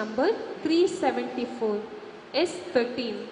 number 374, S13.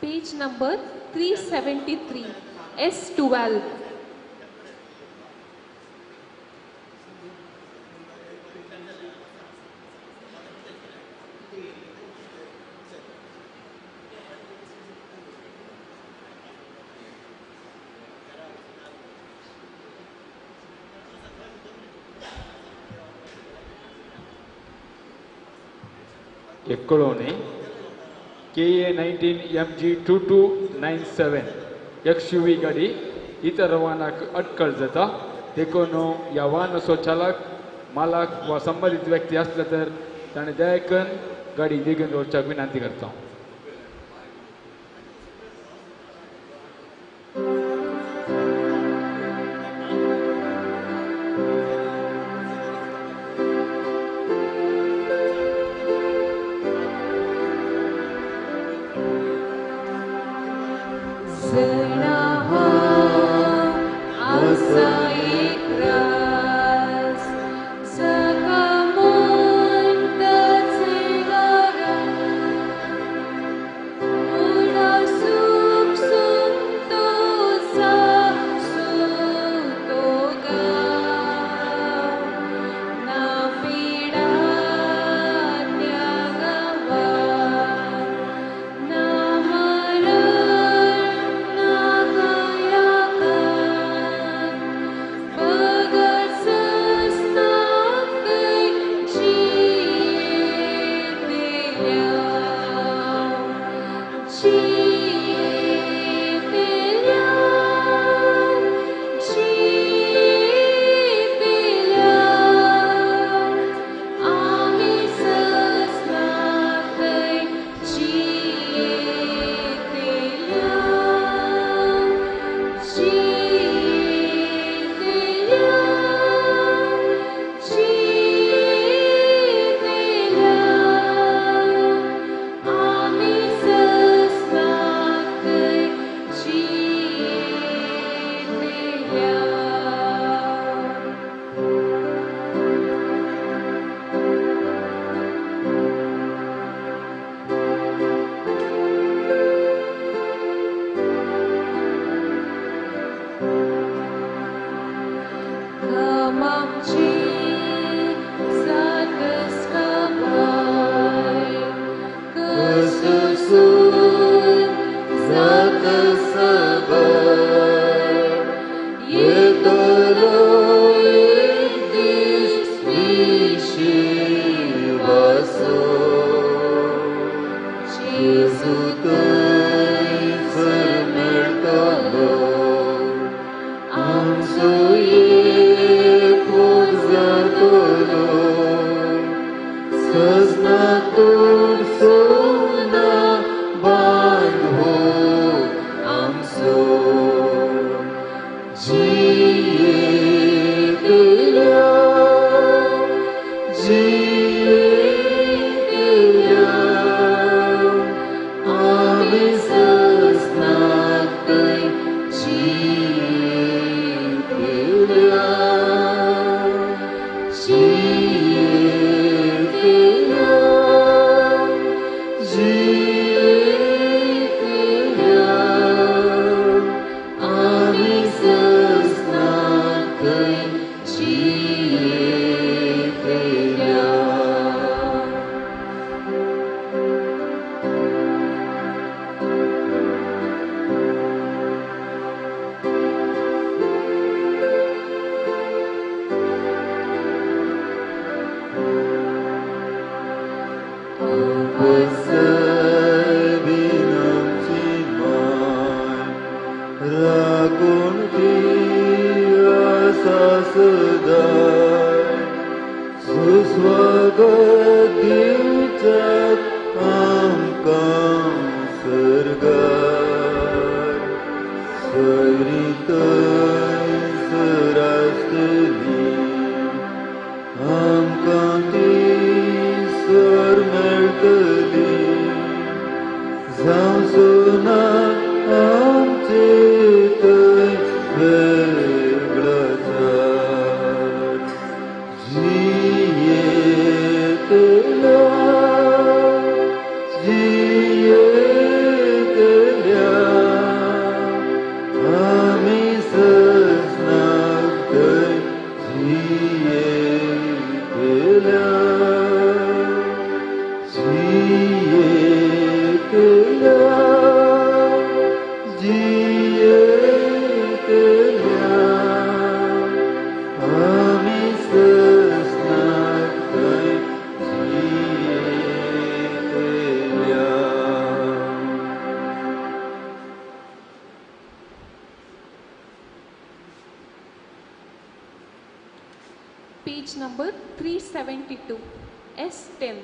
Page number 373, S12. ಎಕ್ಕಳೋನೆ KA19MG2297 XUV गाडी इतर रवाना अटकळ जाता देखून या वाहनाचो चालक मालक वा संबंधित व्यक्ती असला तर ताणे दयाकन गाडी बेगीन दवरच्याक विनंती करता. सजनातून सोना बांधो आमचो जियेतल्या आमी सजनातय जियेतल्या Page number 372, S10.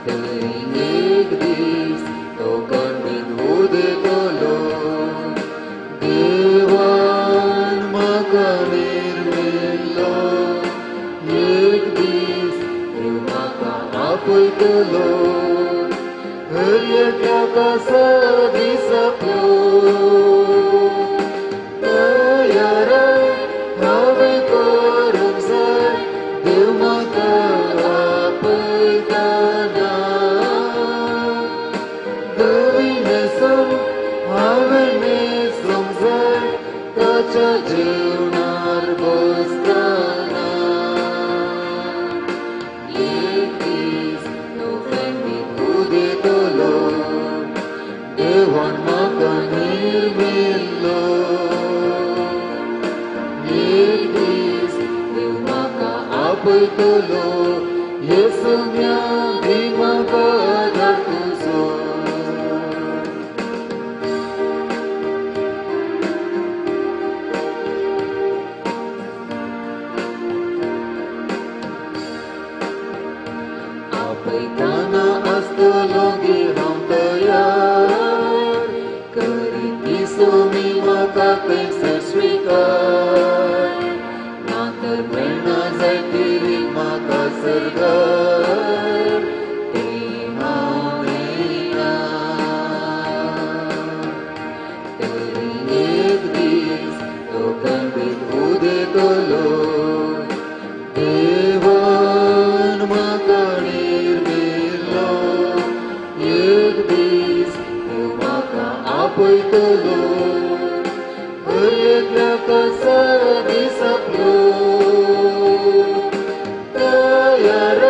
तरी एक दीस तो गणित उदेतलो देवान म्हाका निर्मिल्लो एक दीस देव म्हाका आपयतलो हरयेच्या कसा दिसपलो तयार हांवें करूंक जाय देव म्हाका आपयतना धवी न्हेसून हांवें न्हेसूंक जाय ताच्या जेवणार बसतना एक दीस तो गणित उदेतलो देवान म्हाका निर्मिल्लो एक दीस देव म्हाका आपयतलो येसुम्या दी म्हाका आदार तुजो आपयतना आसतलो गे हांव तयार करी दिसोमी म्हाका थंयसर स्विकार ना तर मेळना जाय तिरी म्हाका सरदार ती हांव नेना तरी एक दीस तो गणित उदेतलो देवान म्हाका निर्मिल्लो एक दीस देव म्हाका आपयतलो हरयेकल्या कसा दिसपलो तयार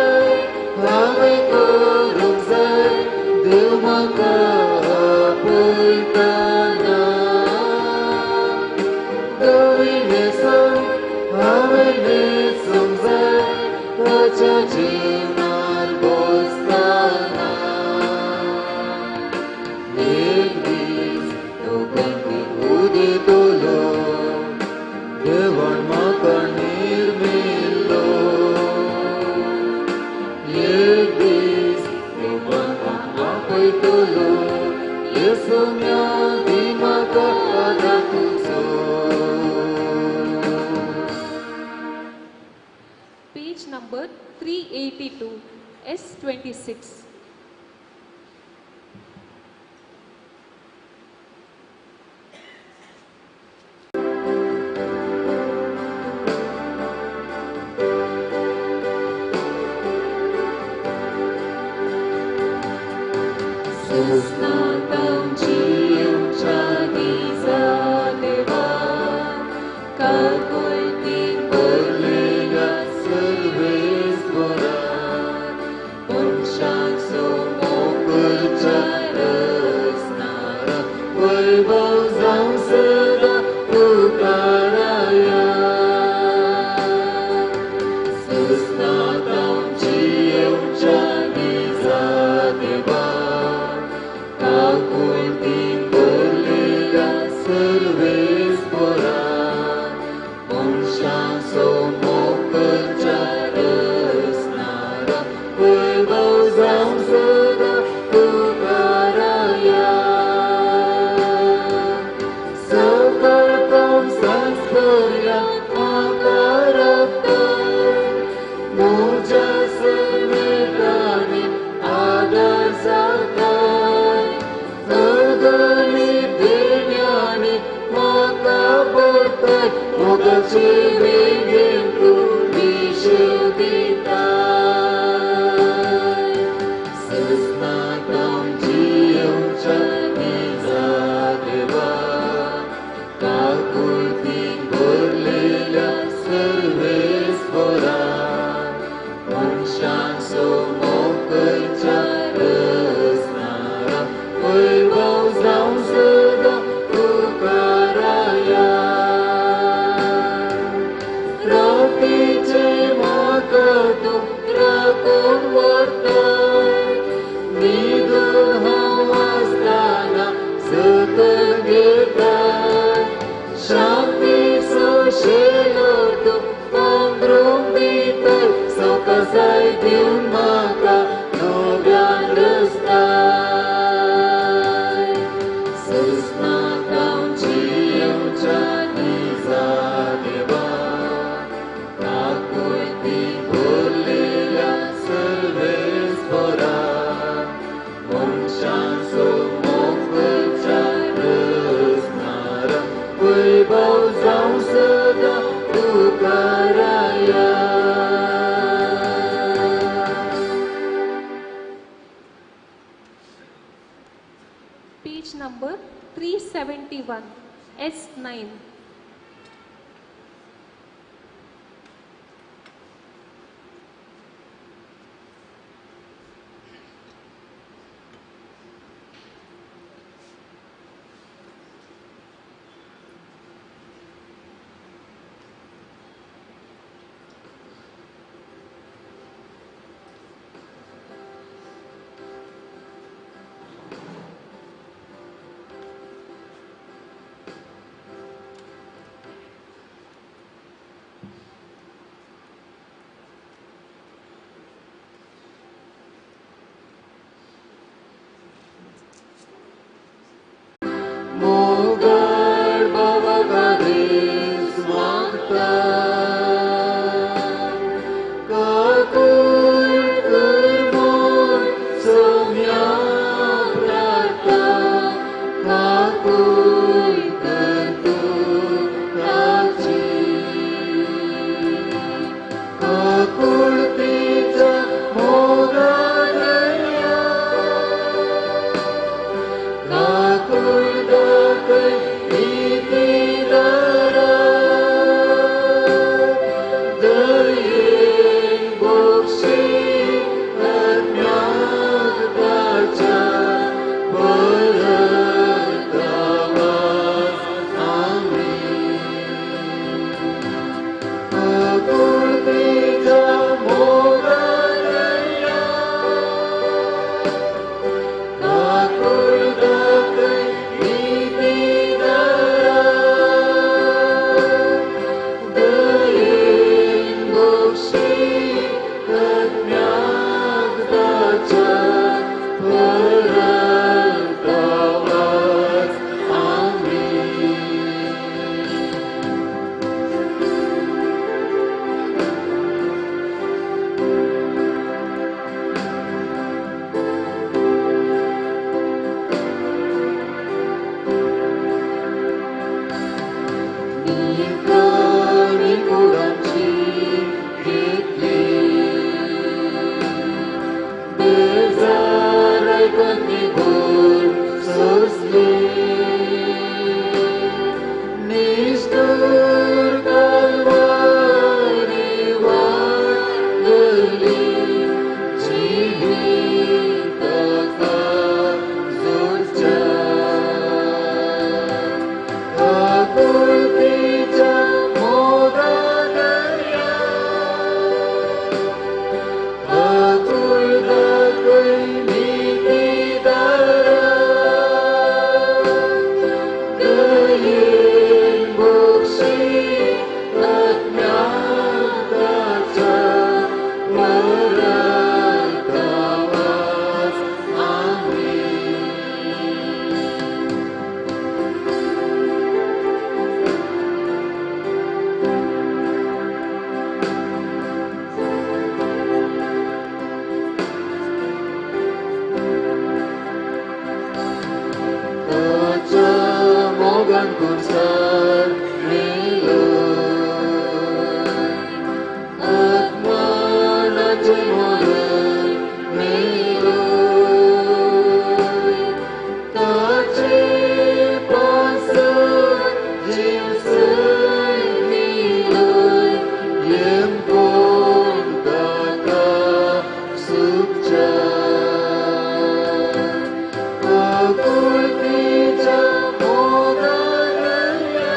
हांवें करूंक जाय देव म्हाका आपयतना धवी न्हेसून हांवें न्हेसूंक जाय ताच्या जेवणार बसतना एक दीस तो गणित उदेतलो देवान म्हाका निर्मिल्लो एक दीस देव म्हाका आपयतलो येसुम्या दी म्हाका आदार तुजो Page number 382, S26. Susnatam ciuncia diza deva Calcultin berlega servis borat Punshak somo percaras nara Vaibhav zamsada pukaraya Susnatam ciuncia diza deva Calcultin berlega servis borat Punshak somo percaras nara Vaibhav zamsada pukaraya Sakartam sanskarya makaraptai Muja sermedani adar zatai Nagani denyani makaportai Mogachi vegentu vishuditai Susnatam jiyam chaniza deva Calcultin berlela servis borat Punshak somo percaras nara Vaibhav zamsada pukaraya Page number 371, S9. Mogar babagaris magta kakul kurmon somya prata kakul kertu kaci kakul pija mogadaya kakul Mogadaya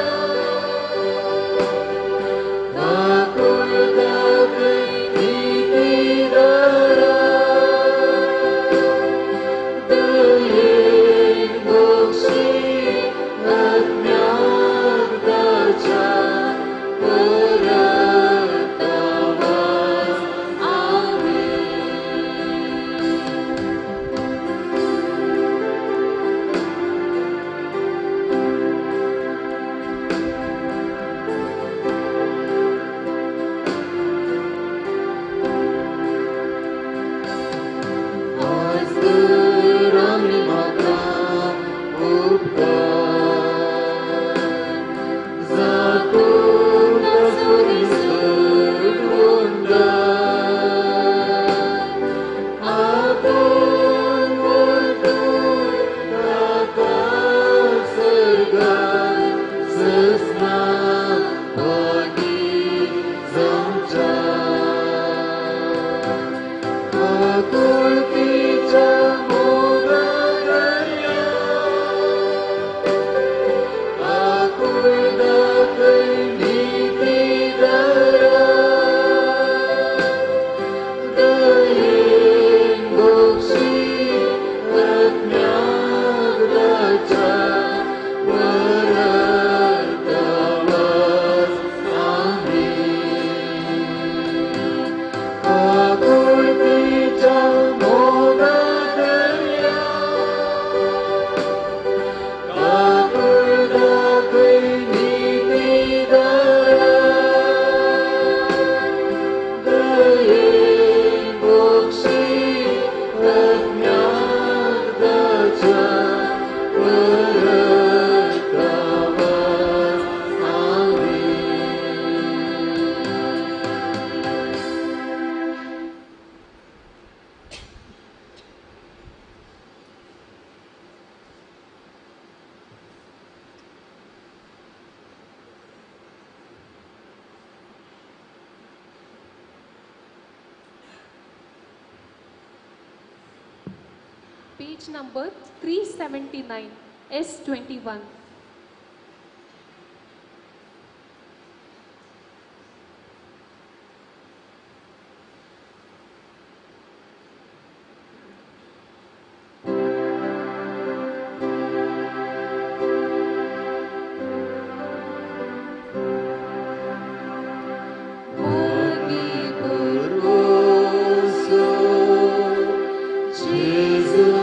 Page number 379, S21. Jesus,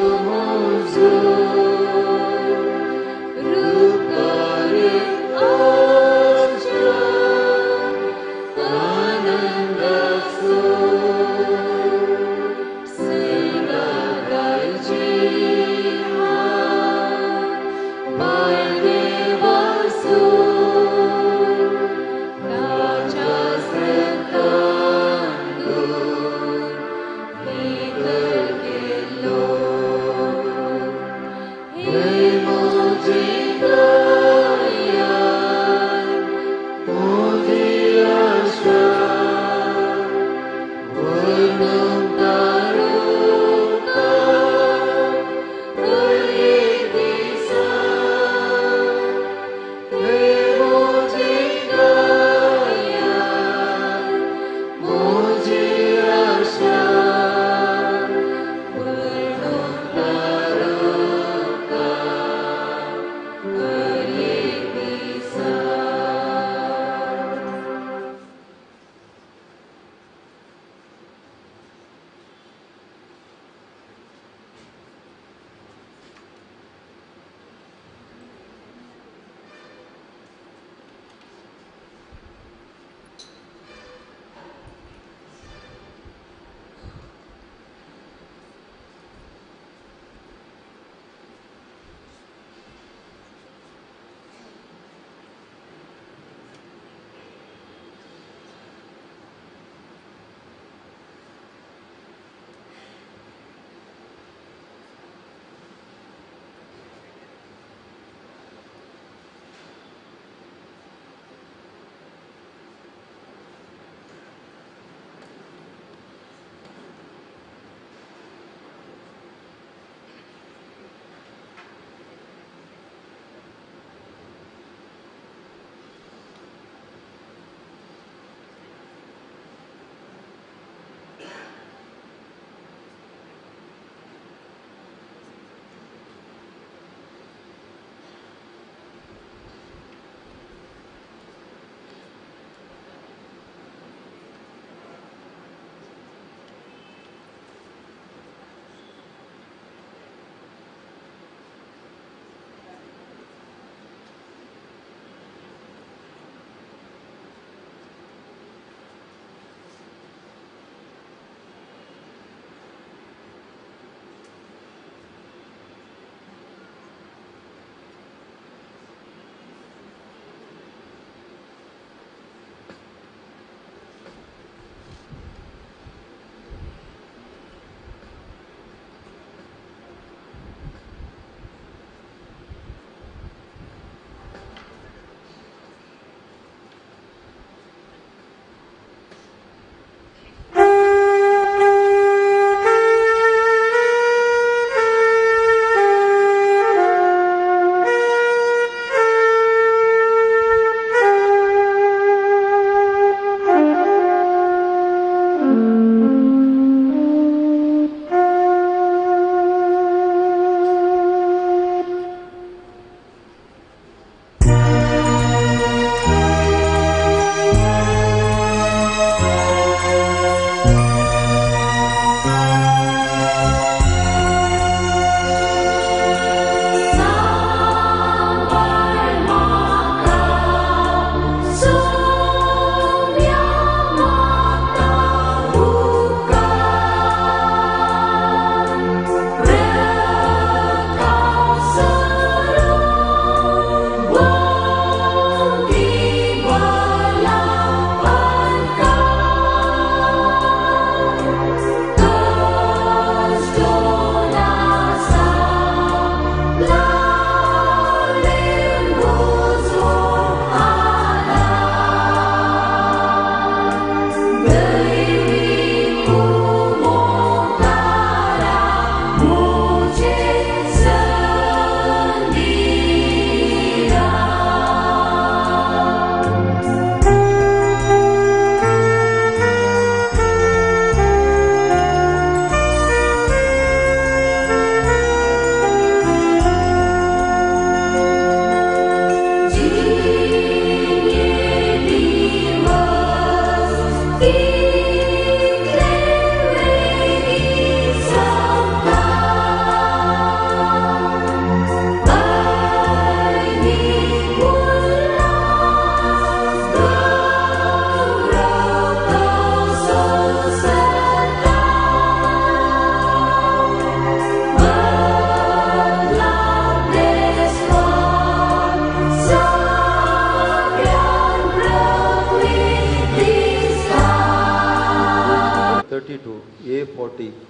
A40.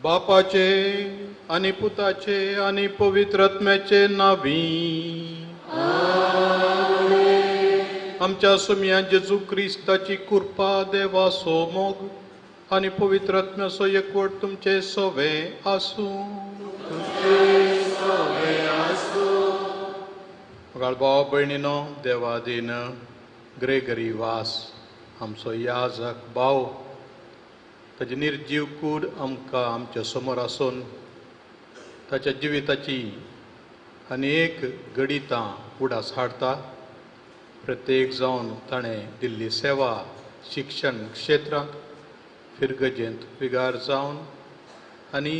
बापाचे आणि पुताचे आणि पवित्र आत्म्याचे नावी आमच्या सुम्या जेजू क्रिस्ताची कृपा देवासो मोग आणि पवित्र आत्म्यासो एकवट तुमचे सोवे आसू भाव भयणीनो देवादीन ग्रेगरी वास आमचो याजक भाव ताची निर्जीव कूड आमकां आमच्या समोर आसून ताच्या जिविताची अनेक गणितां उडास हाडटा प्रत्येक जावन ताणें दिल्ली सेवा शिक्षण क्षेत्रांत फिरगजेंत विगार जावन आनी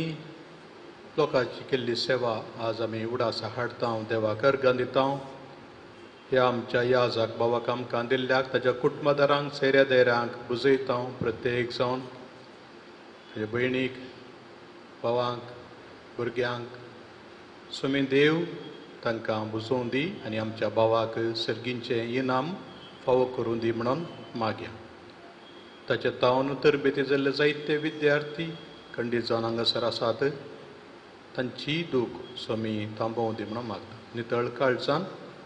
लोकांची केल्ली सेवा आज आमी उडास हाडटा देवाक अर्गां दिता ह्या आमच्या याजक भावाक आमकां दिल्ल्याक ताच्या कुटुंबदारांक सेऱ्या देरांक बुजयता प्रत्येक जावन ताच्या भयणीक भावांक भुरग्यांक सुमी देव तांकां बुजोवन दी आनी आमच्या भावाक सर्गींचें इनाम फावो करून दी म्हणून मागया ताचे तावन तरबेती जाल्ले जायते विद्यार्थी खंडीत जावन हांगासर आसात तांची दूख सोमी थांबोवन दी म्हणून मागता नितळ काळजान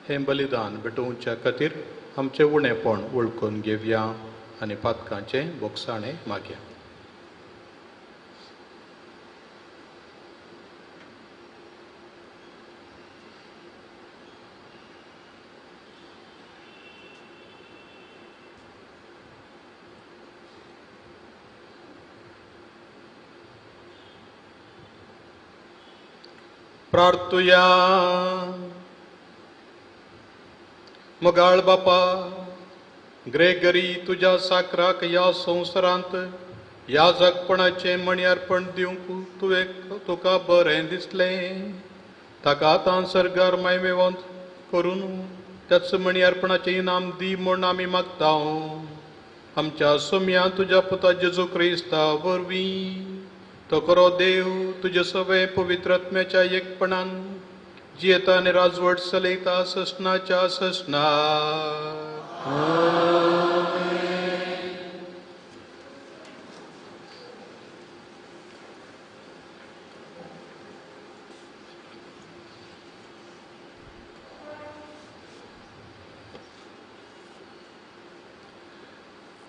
हें बलिदान भेटोवच्या खातीर आमचें उणेपण वळखून घेवया आनी पातकांचें बोगसाणें मागया प्रार्थुया मोगाळ बापा ग्रेगरी तुझ्या साकराक ह्या संवसारांत याजकपणाचें मणयार्पण दिवंक तुका बरें दिसलें ताका आतां सरगार मायमेवंत करून त्याच मणयार्पणाचें इनाम दी म्हूण आमी मागता आमच्या सोम्या तुज्या पुता जेजू क्रिस्ता वरवीं तो करो देव तुजे सगळे पवित्र आत्म्याच्या एकपणान जियेता आनी राजवट चलयता ससनाच्या ससना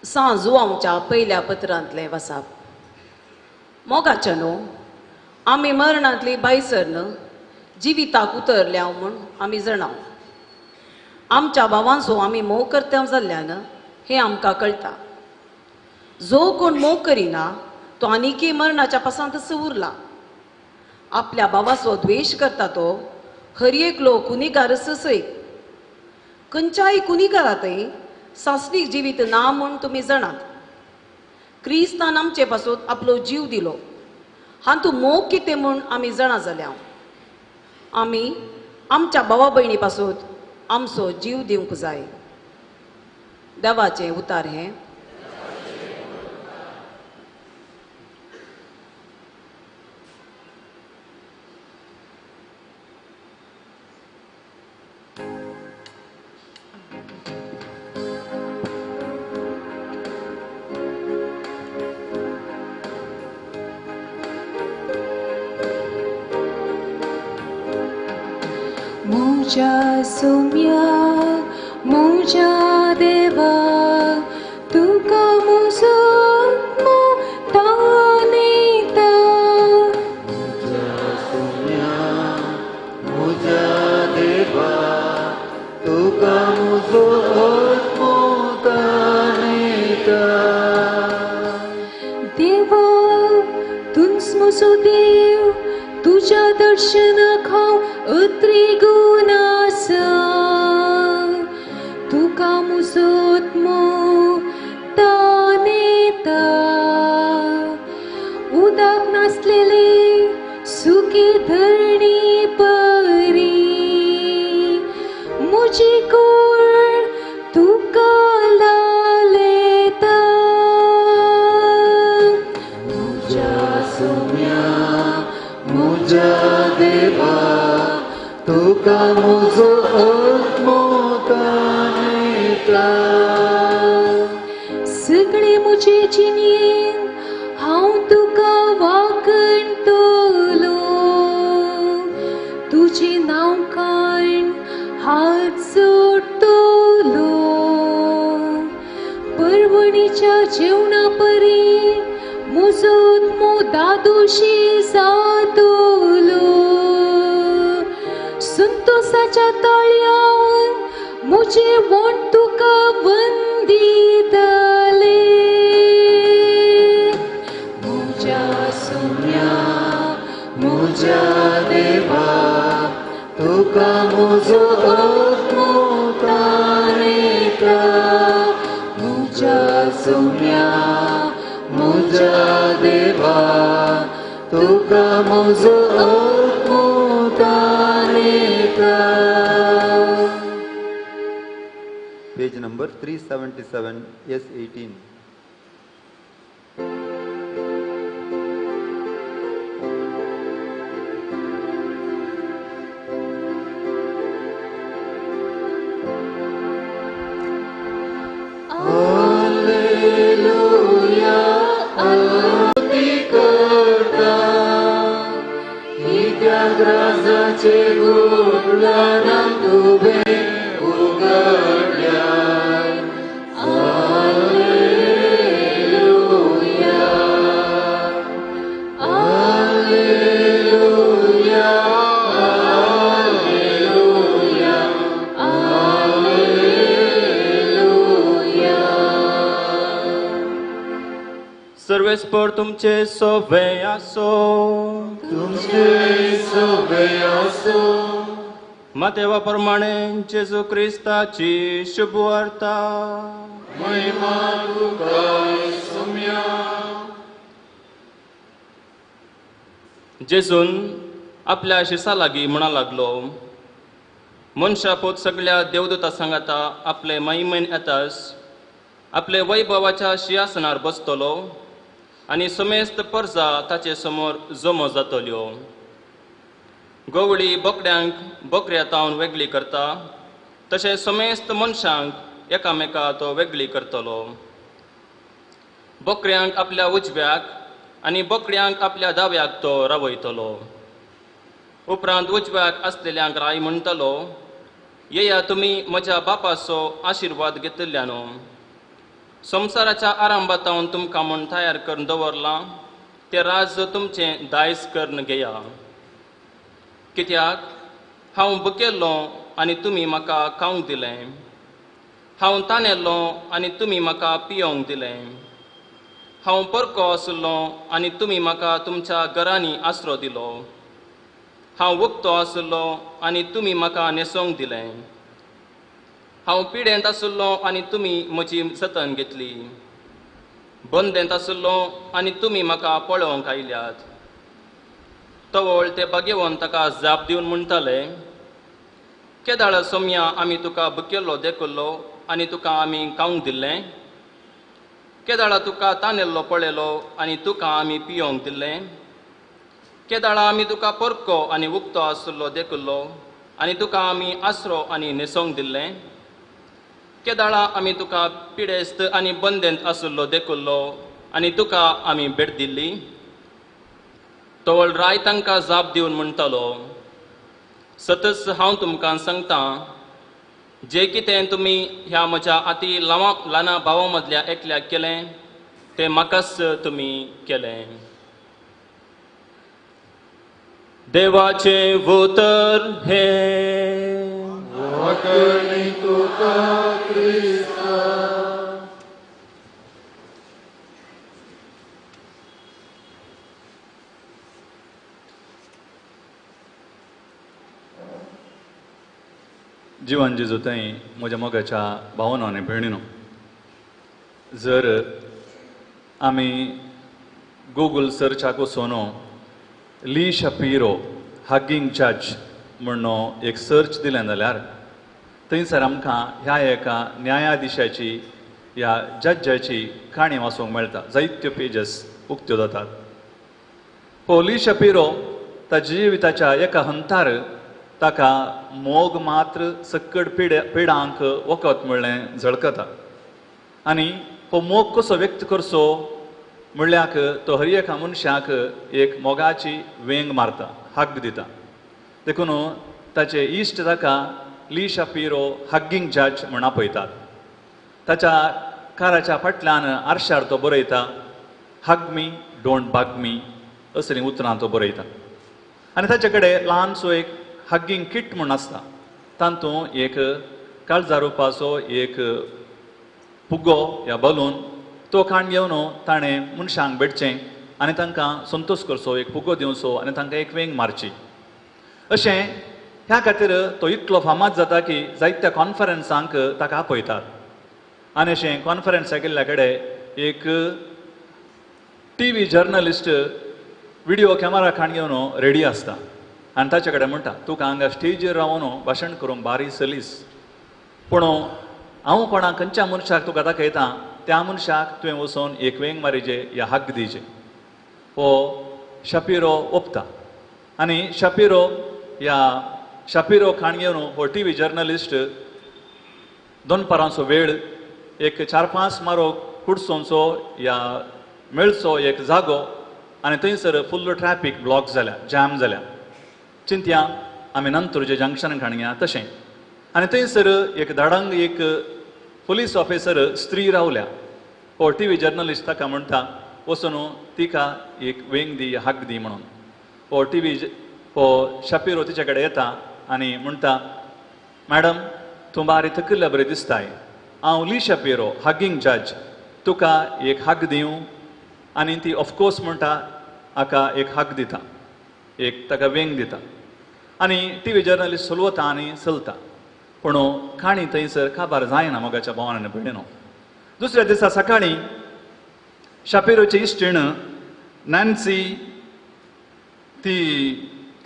सांजू आमच्या पयल्या पत्रांतलें वाचप मोगाच्या न्हू आमी मरणांतली बायसर जिविताक उतरल्या म्हूण आमी जाणाव आमच्या भावांचो आमी मोग कर्त्यां जाल्ल्यान हें आमकां कळटा जो कोण मोग करिना तो आनिकी मरणाच्या पासांत उरला आपल्या भावाचो द्वेश करता तो हर एकलो कुनिगार ससयक खंयच्याय कुनिगारातय सासणीक जिवीत ना म्हूण तुमी जाणात क्रिस्तान आमचे पासून आपलो जीव दिलो हातूंत मोग कितें म्हूण आमी जाणा जाल्या आमी आमच्या भावा भयणी पासून आमचो जीव दिवंक जाय देवाचें उतार हें मुझा सोम्या मुझा देवा तुका मुजो तानेता मुझा देवा तुका मुजो तानेता देवा तुन्स मुजो देव तुझ्या दर्शनाक हांव अत्रिगून आसा तुका मुजो आत्मो तानेता उदक नासलेली सुकी धरणी परी मुजी कूळ तुका लालेता मुझा सोम्या मुझा देवा तुका मुजो आत्मो तानेता सगळे मुजे जिणेन हांव तुका वाकणटलो तुजें नांव काण हात जोडटलो परवणीच्या जेवणा परी म्हजो आत्मो दादोशी जातलो संतोषाच्या तळ्यान मुझे वोट तुका वंदितले मुझा सोम्या मुझा देवा तुका मुजो आत्मो तानेता मुझा सोम्या मुझा देवा तुका मुजो आत्मो तानेता. Page number 377, S18. Alleluia, आरती करता हिच्या ग्रासाचे गुणगान तुवे उघडल्या. Alleluia, Alleluia, Alleluia, Alleluia. सर्वेस्पर तुमचे सोवे आसो तुमचे सोबे असो मातेवा प्रमाणे जेजू क्रिस्ताची शुभ वार्ता महिमा तुका सोम्या. जेजून आपल्या शिसा लागीं म्हणा लागलो, मनशा पोत सगळ्या देवदूता सांगाता आपले महिमेन येतास आपले वैभवाच्या सिंहासनार बसतलो आनी समेस्त परजा ताचे समोर जमो जातल्यो. गवळी बोकड्यांक बोकऱ्या तावन वेगळी करता तशें समेस्त मनशांक एकामेका तो वेगळी करतलो. बोकऱ्यांक आपल्या उजव्याक आनी बोकड्यांक आपल्या दाव्याक तो रावयतलो. उपरांत उजव्याक आसलेल्यांक राय म्हणटलो, येया तुमी म्हज्या बापाचो आशिर्वाद घेतिल्ल्यानो. संवसाराच्या आरंभातावन तुमकां म्हण तयार करून दवरलां तें राज तुमचें दायज करून घेया. कित्याक हांव भुकेल्लो आनी तुमी म्हाका खावंक दिलें, हांव तानेल्लो आनी तुमी म्हाका पियोंक दिलें, हांव परको आसलो आनी तुमी म्हाका तुमच्या घरांनी आसरो दिलो, हांव उक्तो आसलो आनी तुमी म्हाका न्हेसोवंक दिलें, हांव पिडेंत आसलो आनी तुमी म्हजी जतन घेतली, बंदेंत आसलो आनी तुमी म्हाका पळोवंक आयल्यात. तवळ ते भाग्यवन ताका जाप दिवन म्हणटाले, केदाळ सोम्या आमी तुका भुकेल्लो देखुल्लो आनी तुका आमी खावंक दिल्लें, केदाळा तुका तानेल्लो पळयलो आनी तुका आमी पियोंक दिल्लें, केदाळा आमी तुका परको आनी उक्तो आसलो देखुल्लो आनी तुका आमी आसरो आनी न्हेसोवंक दिल्लें, केदाळा आमी तुका पिडेस्त आनी बंदेंत आसलो देखुल्लो आनी तुका आमी भेट दिल्ली. तवळ राय तांकां जाप दिवन म्हणटालो, सतच हांव तुमकां सांगता, जे कितें तुमी ह्या म्हज्या अती ल्हान भावा मदल्या एकल्याक केलें तें म्हाकाच तुमी केलें. देवाचें उतर हें. वाकणी तुका क्रिस्ता. जिवन जेजुताई म्हज्या मोगाच्या भावांनो आनी भयणीनो, जर आमी गुगल सर्चाक वचून ली शपिरो हगिंग जज म्हणून एक सर्च दिलें जाल्यार थंयसर आमकां ह्या एका न्यायाधीशाची ह्या जजाची काणी वाचूंक मेळटा. जायत्यो पेजस उक्त्यो जातात. ली शपिरो ताच्या जिविताच्या एका हंतार ताका मोग मात्र सकट पिडांक वखद म्हणलें झळकता. आनी हो मोग कसो व्यक्त करचो म्हणल्याक तो हर एका मनशाक एक मोगाची वेंग मारता, हग दिता. देखून ताचे इश्ट ताका ली शपिरो हगिंग जज म्हण आपयतात. ताच्या काराच्या फाटल्यान आरशार तो बरयता, हग मी डोंट बग मी असलीं उतरां तो बरयता. आनी ताचे कडेन ल्हानसो एक हगिंग किट म्हूण आसता. तातूंत एक काळजा रुपाचो एक फुगो या बलून तो काण घेवन ताणें मनशांक भेटचें आनी तांकां संतोश करचो, एक फुगो दिवचो आनी तांकां एक वेंग मारची. अशें ह्या खातीर तो इतलो फामाद जाता की जायत्या कॉन्फरन्सांक ताका आपयतात. आनी अशें कॉन्फरन्साक गेल्ल्या कडेन एक TV जर्नलिस्ट व्हिडिओ कॅमेरा काण घेवन रेडी आसता आनी ताचे कडेन म्हणटा, तुका हांगा स्टेजीर रावन भाशण करूंक बारी सलीस, पूण हांव कोणाक खंयच्या मनशाक तुका दाखयता त्या मनशाक तुवें वचून एक वेंग मारिजे या हक दिजे. हो शपिरो ओपता. आनी शपिरो खाण घेवन हो TV जर्नलिस्ट दोनपरांचो वेळ एक 4-5 मारो कुडसोंचो या मेळचो एक जागो आनी थंयसर फुल्ल ट्रॅफिक ब्लॉक जाल्या, जॅम जाल्या. चिंतया आमी नंतरचे जंक्शन खाणया तशें. आनी थंयसर एक धडंग एक पुलीस ऑफिसर स्त्री रावल्या. हो TV जर्नलिस्ट ताका म्हणटा वचून तिका एक वेंग दी, हक दी म्हणून. हो शपिरो तिचे कडेन येता आनी म्हणटा, मॅडम तूं बारी थकिल्ल्या बरें दिसताय. हांव ली शपिरो हगिंग जज, तुका एक हक दिवं. आनी ती ऑफकोर्स म्हणटा हाका एक हक दिता, एक ताका वेंग दिता. आनी TV जर्नलिस्ट चलवता आनी चलता. पूण काणी थंयसर काबार जायना मोगाच्या भावान आनी भयणीनो. दुसऱ्या दिसा सकाळीं शपिरोची इश्टीण नॅन्सी ती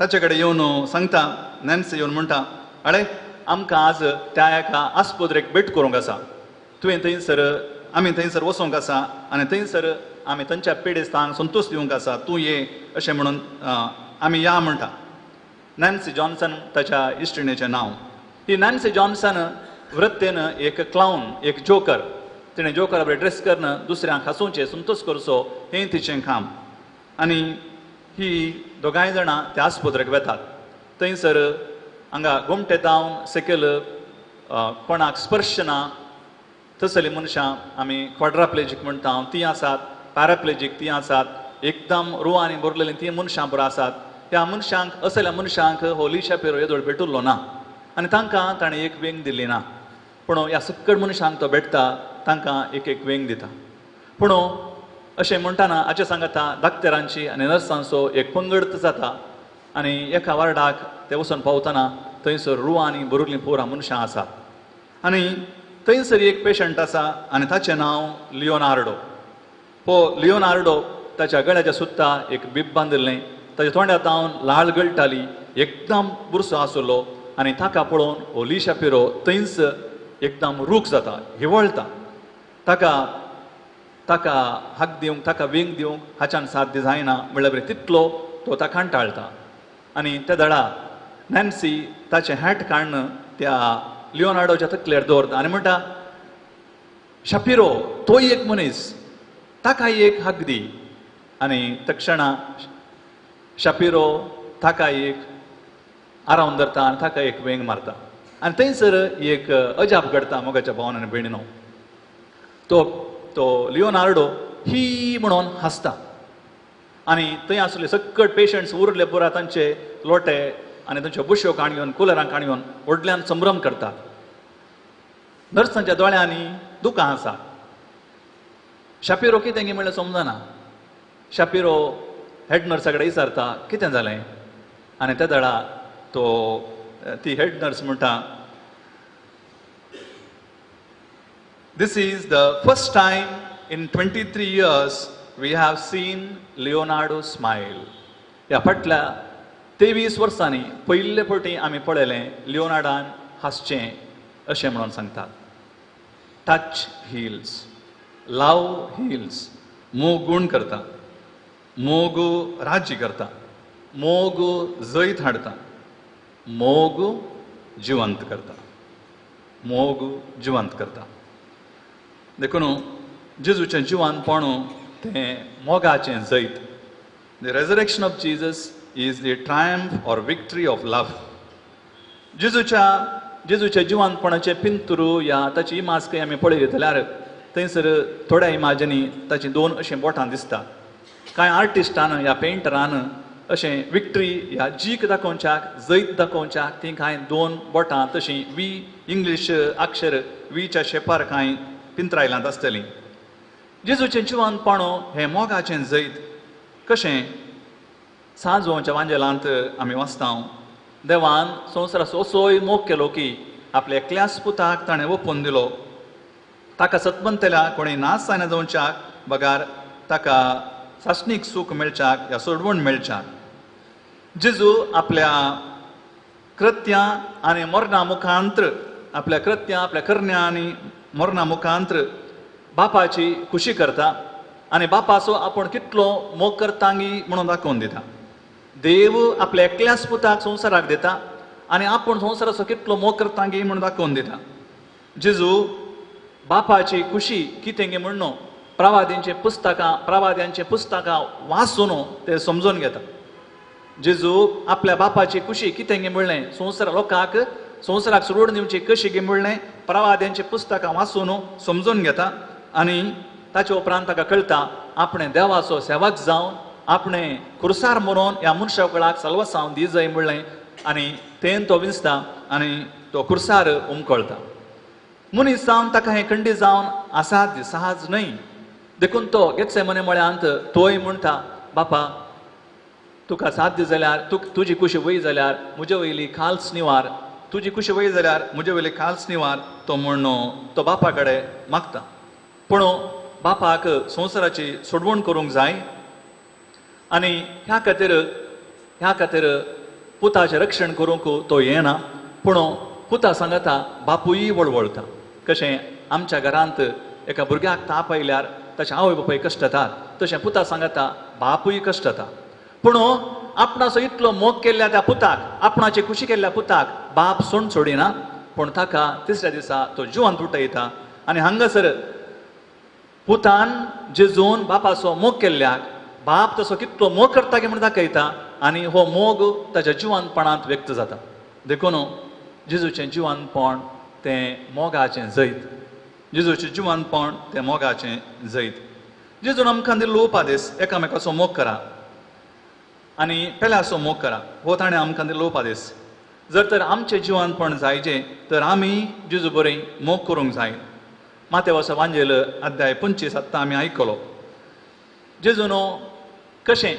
ताचे कडेन येवन सांगता. नॅन्सी येवन म्हणटा, अळे आमकां आज त्या एका आस्पत्रेक भेट करूंक आसा, तुवें थंयसर आमी थंयसर वचूंक आसा आनी थंयसर आमी तांच्या पिडेस्तांक संतोश दिवंक आसा, तूं ये अशें म्हणून आमी या म्हणटा. नॅन्सी जॉन्सन ताच्या इश्टिणेचें नांव. ही नॅन्सी जॉन्सन वृत्तेन एक क्लावन, एक जोकर. तिणें जोकरा बरें ड्रेस करून दुसऱ्यांक हांसोवचें, संतोश करचो हें तिचें काम. आनी ही दोगांय जाणां त्या आस्पत्रेक वेतात. थंयसर हांगा घुमटे जावन सकयल कोणाक स्पर्श ना तसलीं मनशां आमी क्वाड्राप्लेजीक म्हणटा तीं आसात, पॅराप्लेजीक तीं आसात, एकदम रुवांनी भरलेलीं तीं मनशां बरोबर आसात. ह्या मनशांक असल्या मनशांक हो ली शपिरो येदोळ भेटुल्लो ना आनी तांकां ताणें एक वेंग दिल्ली ना. पूण ह्या सक्कड मनशांक तो भेटता, तांकां एक एक वेंग दिता. पूण अशें म्हणटाना हाचे सांगता डाक्टरांची आनी नर्सांचो एक पंगड जाता आनी एका वार्डाक ते वचून पावतना थंयसर रुवांनी भरिल्लीं पोरां मनशां आसात. आनी थंयसर एक पेशंट आसा आनी ताचें नांव लिओनार्डो. हो लिओनार्डो ताच्या गळ्याच्या सुत्ता एक बीब बांदिल्लें, ताच्या तोंडांतावन लाळ गळटाली, एकदम बुरसो आसलो आनी ताका पळोवन हो ली शपिरो थंयच एकदम रूख जाता, हिवळटा. ताका हक दिवंक, ताका वेंग दिवंक हाच्यान साध्य जायना म्हणल्यार बरें तितलो तो ताका कंटाळटा. आनी त्या दळा नॅन्सी ताचें हॅट काडून त्या लिओनार्डोच्या तकलेर दवरता आनी म्हणटा, शपिरो तोय एक मनीस, ताकाय एक हक दी. आनी तक्षणा शपिरो ताका एक आरावन धरता आनी ताका एक वेंग मारता आनी थंयसर एक अजाप घडटा मोगाच्या भावान आनी भयणीनो. तो लिओनार्डो ही म्हणून हांसता आनी थंय आसले सकट पेशंट्स उरले पुरा तांचे लोटे आनी तांच्यो बुश्यो काणयोन कुलरांक काणयोन व्हडल्यान संभ्रम करतात. नर्सांच्या दोळ्यांनी दुकां आसा. शापिरो कितें गे म्हणल्यार समजना. शापिरो हेड नर्सा कडेन विचारता कितें जालें आनी त्या दळा ती हेड नर्स म्हणटा This is the first time in 23 years we have seen Leonardo smile. ह्या फाटल्या 23 वर्सांनी पयले फावटी आमी पळयलें लिओनार्डान हांसचें अशें म्हणून सांगतात. टच हिल्स, लव हिल्स, मोग गूण करता, मोग राज्य करता, मोग जैत हाडता, मोग जिवंत करता, मोग जिवंत करता. देखून जेजूचें जिवंतपणू तें मोगाचें जैत. The resurrection of Jesus is the triumph or victory of love. जेजूच्या जिवंतपणाचे पिंतुरू या ताची इमाज खंय आमी पळयली जाल्यार थंयसर थोड्या इमाजिनी ताची दोन अशीं बोटां दिसता. कांय आर्टिस्टान ह्या पेंटरान अशें विक्ट्री ह्या जीक दाखोवच्याक जैत दाखोवच्याक ती कांय दोन बोटां तशीं वी इंग्लीश अक्षर वीच्या शेपार कांय पिंत्रायलांत आसतलीं. जेजूचें जिवंतपणू हें मोगाचें जैत कशें सांजोवच्या वांजेलांत आमी वाचता. देवान संवसाराचो असोय मोग केलो की आपल्या एकल्याच पुताक ताणें ओपून दिलो. ताका सतमंतल्या कोणी नाच जायना जावच्याक बगार ताका सासणीक सूख मेळच्याक या सोडवण मेळच्याक. जेजू आपल्या कृत्यां आनी मरणा मुखांत्र आपल्या करण्या आनी मरणा मुखांत्र बापाची खुशी करता आनी बापाचो आपूण कितलो मोग करतांगी म्हणून दाखोवन दिता. देव आपल्या एकल्याच पुताक संवसाराक दिता आनी आपूण संवसाराचो कितलो मोग करतांगी म्हणून दाखोवन दिता. जेजू बापाची खुशी कितें गे म्हणून प्रवाद्यांचे पुस्तकां वाचून ते समजून घेता. जेजू आपल्या बापाची खुशी कितें गे म्हणलें संवसाराक सोडून दिवची कशी गे म्हणलें प्रवाद्यांचे पुस्तकां वाचून समजून घेता आनी ताचे उपरांत ताका कळटा आपणें देवाचो सेवक जावन आपणें खुर्सार मरोवन ह्या मनशाकळाक सल्वसांव दी जाय म्हणलें आनी तें तो विंचता आनी तो खुर्सार उमकळटा. मनीस जावन ताका हें खंडी जावन असाध्य सहज न्हय. देखून तो गेत्सेमने मळ्यांत तोय म्हणटा बापा तुका साध्य जाल्यार तुजी कुशी वय जाल्यार म्हजे वयली खाल्स निवार, तुजी कुशी वय जाल्यार म्हजे वयली खाल्स निवार तो म्हणून तो बापा कडेन मागता. पूण बापाक संवसाराची सोडवण करूंक जाय आनी ह्या खातीर पुताचें रक्षण करूंक तो येना. पूण पुता सांगता बापूय वळवळटा. कशें आमच्या घरांत एका भुरग्याक ताप आयल्यार ताचे आवय बापूय कश्ट जातात तशें पुता सांगता बापूय कश्ट जाता. पूण आपणाचो इतलो मोग केल्ल्या त्या पुताक आपणाची खुशी केल्ल्या पुताक बाप सोडिना. पूण ताका तिसऱ्या दिसा तो जिवंत उठयता आनी हांगासर पुतान जेजून बापाचो मोग केल्ल्याक बाप तसो कितलो मोग करता गे म्हण दाखयता आनी हो मोग ताच्या जिवंतपणांत व्यक्त जाता. देखून जेजूचें जिवंतपण तें मोगाचें जैत. जेजूचें जिवंतपण तें मोगाचें जैत. जेजून आमकां दिल्लो उपादेस एकामेकाचो मोग करा आनी पेल्याचो मोग करा हो ताणें आमकां दिल्लो उपादेस. जर तर आमचें जिवंतपण जायचें तर आमी जेजू बरें मोग करूंक जाय. मातेवाचो वांजेल अध्याय 25 आत्तां आमी आयकलो. जेजून कशें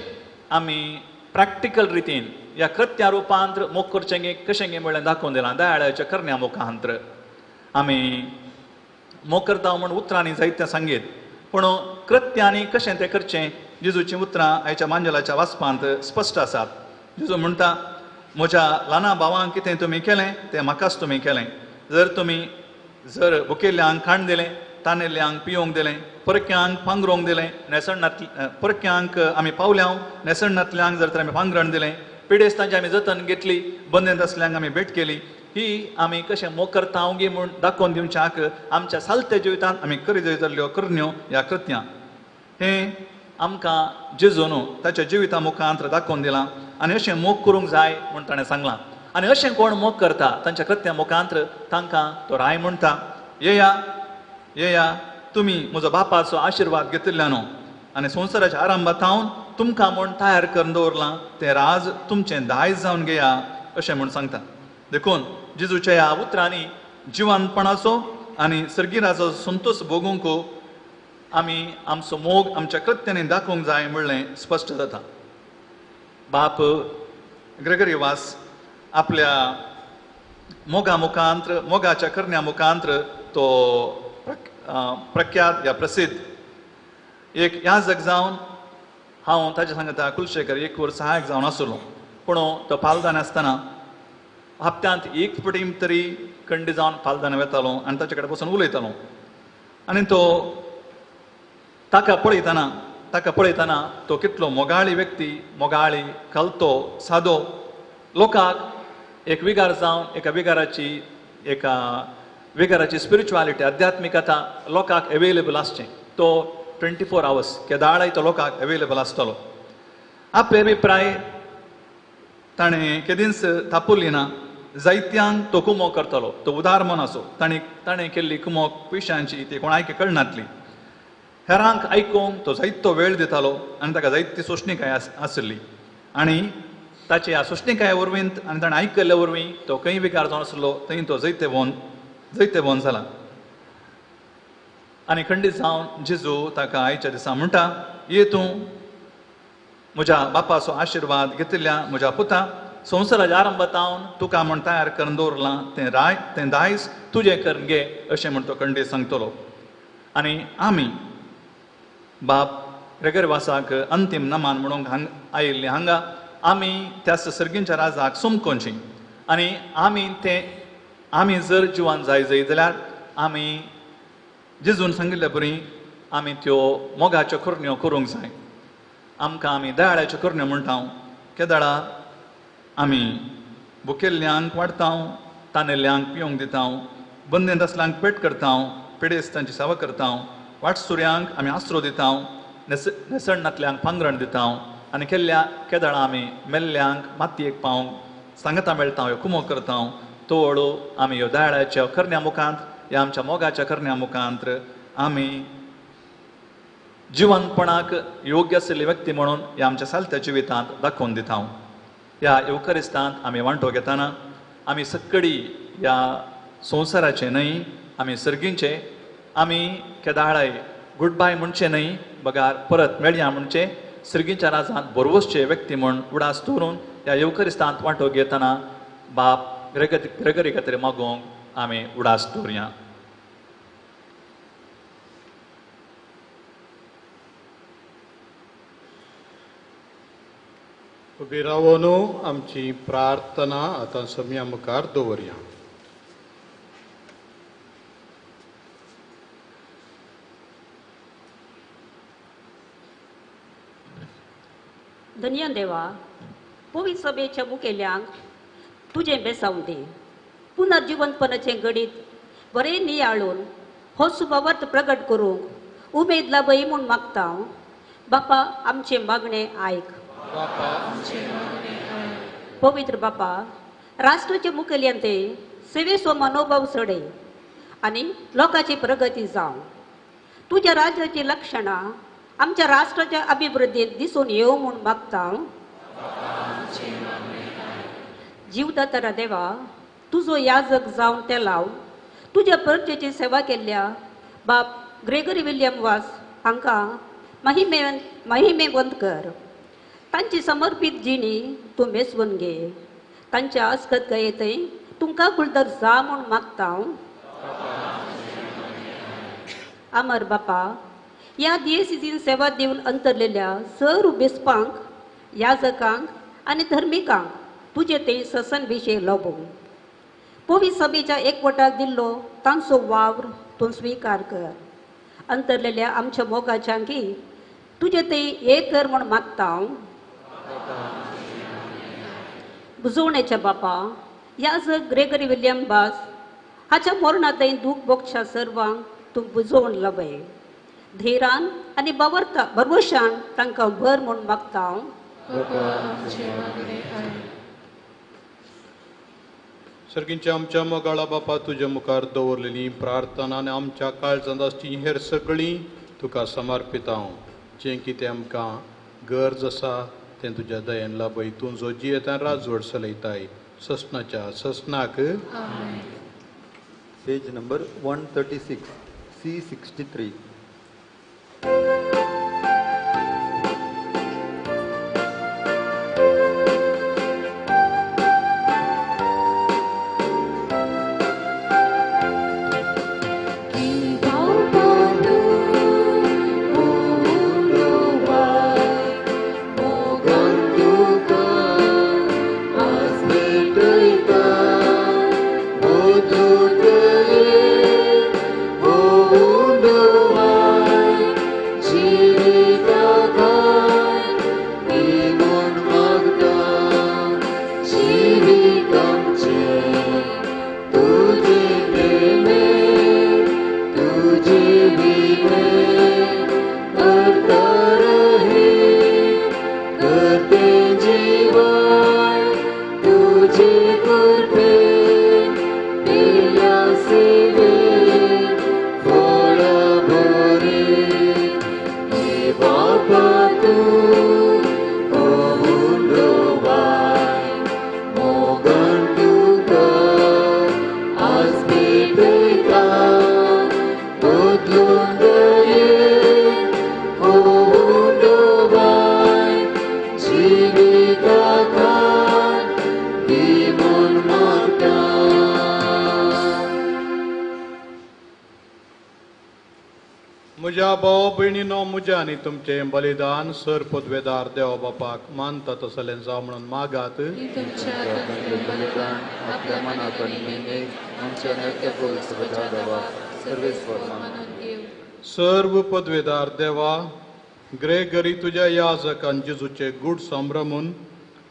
आमी प्रॅक्टिकल रितीन ह्या कृत्या रुपांत मोग करचें गे कशें गे म्हणलें दाखोवन दिलां. दयाळाच्या करण्या मुखांत्र आमी मोग करता म्हूण उतरांनी जायतें सांगीत. पूण कृत्यांनी कशें तें करचें जेजूचीं उतरां आयच्या मांजलाच्या वाचपांत स्पश्ट आसात. जेजू म्हणटा म्हज्या ल्हाना भावांक कितें तुमी केलें तें म्हाकाच तुमी केलें. जर भुकेल्ल्यांक खाण दिलें, ताणिल्ल्यांक पिवंक दिलें, परक्यांक पांगरूंक दिलें, परक्यांक आमी पावल्यांक नेसणांतल्यांक जर तर आमी पांगरण दिलें, पिडेस्तांची आमी जतन घेतली, बंदेंत आसल्यांक आमी भेट केली. ही आमी कशें मोग करता गे म्हूण दाखोवन दिवच्याक आमच्या सालत्या जिवितांत आमी करी जाल्ल्यो करण्यो ह्या कृत्यां हें आमकां जेजून ताच्या जिविता मुखांत दाखोवन दिलां. आनी अशें मोग करूंक जाय म्हूण ताणें सांगलां. आनी अशें कोण मोग करता तांच्या कृत्या मुखांत्र तांकां तो राय म्हणटा, येया येया तुमी म्हजो बापाचो आशिर्वाद घेतिल्ल्यानो आनी संवसाराच्या आरंभातावन तुमकां म्हूण तयार करून दवरलां तें राज तुमचें दायज जावन घेया अशें म्हूण सांगता. देखून जेजूच्या ह्या उतरांनी जिवंतपणाचो आनी सर्गिराचो संतोश भोगूंक आमी आमचो मोग आमच्या कृत्यांनी दाखोवंक जाय म्हणलें स्पश्ट जाता. बाप ग्रेगरी वास आपल्या मोगा मुखांत्र मोगाच्या करण्या मुखांत्र तो प्रख्यात या प्रसिद्ध एक याजक जावन हांव ताचे सांगता कुलशेखर 1 वर्स सहायक जावन आसलो. पूण तो पालदान आसतना हप्त्यांत एक फावटी तरी खंडी जावन पालदान वेतालो आनी ताचे कडेन बसून उलयतालो. आनी तो ताका पळयतना तो कितलो मोगाळी व्यक्ती, मोगाळी कलतो सादो लोकांक एक विगार जावन एका विगाराची स्पिरिच्युअलिटी आध्यात्मिकता लोकांक अवेलेबल आसचें. तो 24 hours केदाळय तो लोकांक अवेलेबल आसतलो. आपले अभिप्राय ताणें केदींच तापोवली ना. जायत्यांक तो कुमोग करतलो. तो उदार मन असो. ताणें केल्ली कुमोग पयशांची ती कोणाक कळनातली. हेरांक आयकूंक तो जायतो वेळ दितालो आनी ताका जायती सोशणीकाय आसली. आनी ताचे ह्या सोशणीकाय वरवीं आनी ताणें आयकल्ल्या वरवीं तो खंय विकार जावन आसलो थंय तो जैते भोवन जाला. आनी खंडीत जावन जेजू ताका आयच्या दिसा म्हणटा, ये तूं म्हज्या बापाचो आशिर्वाद घेतिल्ल्या म्हज्या पुता संवसाराच्या आरंभातावन तुका म्हण तयार करून दवरलां तें दायज तुजें करून घे अशें म्हण तो खंडीत सांगतलो. आनी आमी बाप ग्रेगरी वासाक अंतीम नमान म्हणूंक आयिल्लीं हांगा आमी त्या सर्गींच्या राजाक सोमकोवचीं आनी आमी जर जिवान जाय जाल्यार आमी जेजून सांगिल्ल्या बरी आमी त्यो मोगाच्यो करण्यो करूंक जाय. आमकां आमी दयाळ्याच्यो करण्यो म्हणटा. केदाळा आमी भुकेल्ल्यांक वाडटा, तानेल्ल्यांक पिवंक दिता, बंदेंत आसल्यांक पेट करता, पेडेस्तांची सेवा करता, वाटसुऱ्यांक आमी आसरो दिता, नेसणांतल्यांक पांगरण दिता आनी केदाळा आमी मेल्ल्यांक मातयेक पावंक सांगता मेळटा ह्यो कुमोग करता. तो हळू आमी ह्यो दयाळ्याच्या करण्या मुखांत ह्या आमच्या मोगाच्या करण्या मुखांत्र आमी जिवंतपणाक योग्य आशिल्ली व्यक्ती म्हणून ह्या आमच्या सालत्या जिवितांत दाखोवन दिता. ह्या युकरिस्तांत आमी वांटो घेतना आमी सक्कडी ह्या संवसाराचे न्हय, आमी सर्गींचे, आमी केदाळाय गूड बाय म्हणचे न्हय, बगार परत मेळया म्हणचे सर्गींच्या राजांत बरवसचे व्यक्ती म्हूण उडास दवरून ह्या युकरिस्तांत वांटो घेतना बाप ग्रेगरी खातीर मागोवंक आमी उडास दवरया. उबी रावून आमची प्रार्थना आतां सम्या मुखार दवरया. धन्य देवा, पवित्र सभेच्या मुखेल्यांक तुजें बेसांव दी. पुनर्जिवंतपणाचें गणीत बरें नियाळून हो सुभावर्थ प्रगट करूंक उमेद लाभय म्हूण मागता. बापा आमचें मागणें आयक. पवित्र बापा, राष्ट्राच्या मुखेल्यांते सेवेचो मनोभाव चडय आनी लोकांची प्रगती जावं. तुज्या राज्याची लक्षणां आमच्या राष्ट्राच्या अभिवृद्धीत दिसून येवं म्हूण मागता. जीवदातारा देवा, तुजो याजक जावन ते लावन तुज्या परचेची सेवा केल्ल्या बाप ग्रेगरी विल्यम वास हांकां महिमेवंत कर. तांची समर्पित जिणी तूं मेसवून घे. तांच्या अस्कत गयेतय तुमकां कुळदर जा म्हूण मागता. अमर बापा, ह्या दियेसीन सेवा दिवन अंतरलेल्या सर बेस्पांक, याजकांक आनी धर्मिकांक तुजे ते ससन विशय लाभूं. पवित्र सभेच्या एकवटाक दिल्लो तांचो वावर तूं स्विकार कर. अंतरलेल्या आमच्या मोगाच्यांकी तुजे ते एक कर म्हूण मागता. बुजवणेच्या बापा, याजक ग्रेगरी विल्यम बास हाच्या मरणातय दूख भोगच्या सर्वांक तूं बुजोवन लाभय. धीरान आनी भरवशान तांकां भर म्हूण मागता. सर्गींच्या आमच्या मोगाळा बापा तुझ्या मुखार दवरलेली प्रार्थना आनी आमच्या काळजांत आसची हेर सगळीं तुका समर्पित हांव. जें कितें आमकां गरज आसा तें तुज्या दयेन लाभय. तूं जो जियेतान राजवड चलयताय ससनाच्या ससनाक. Page number 136, C63. म्हज्या भाव भयणीनो, म्हजें आनी तुमचें बलिदान सर पदवेदार देवा बापाक मानता तसलें जावं म्हणून मागात. बलिदान आपल्या मनाक आनी नेमेक आमच्या नैत्य सभेच्या देवा सर्वेस्वर मान. सर्व पदवेदार देवा, ग्रेगरी तुज्या याजकान जेजूचे गूढ संभ्रमून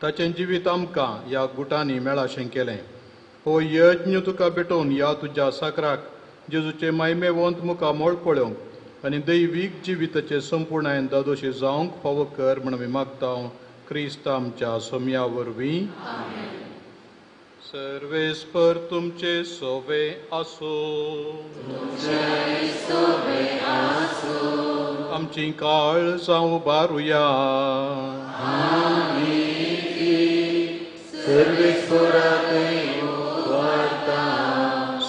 ताचें जिवीत आमकां ह्या गुटांनी मेळाशें केलें. हो यज्ञ तुका भेटोवन ह्या तुज्या साकराक जेजूचे महिमेवंत मुखार मोळ पळोवंक आनी दैवीक जिविताचे संपूर्णायेन दादोशी जावंक फावो कर म्हणून मी मागता क्रिस्त आमच्या सोम्या वरवीं. सर्वेस्पर तुमचे सोवे आसो. आमची काळ जावं उबारुया.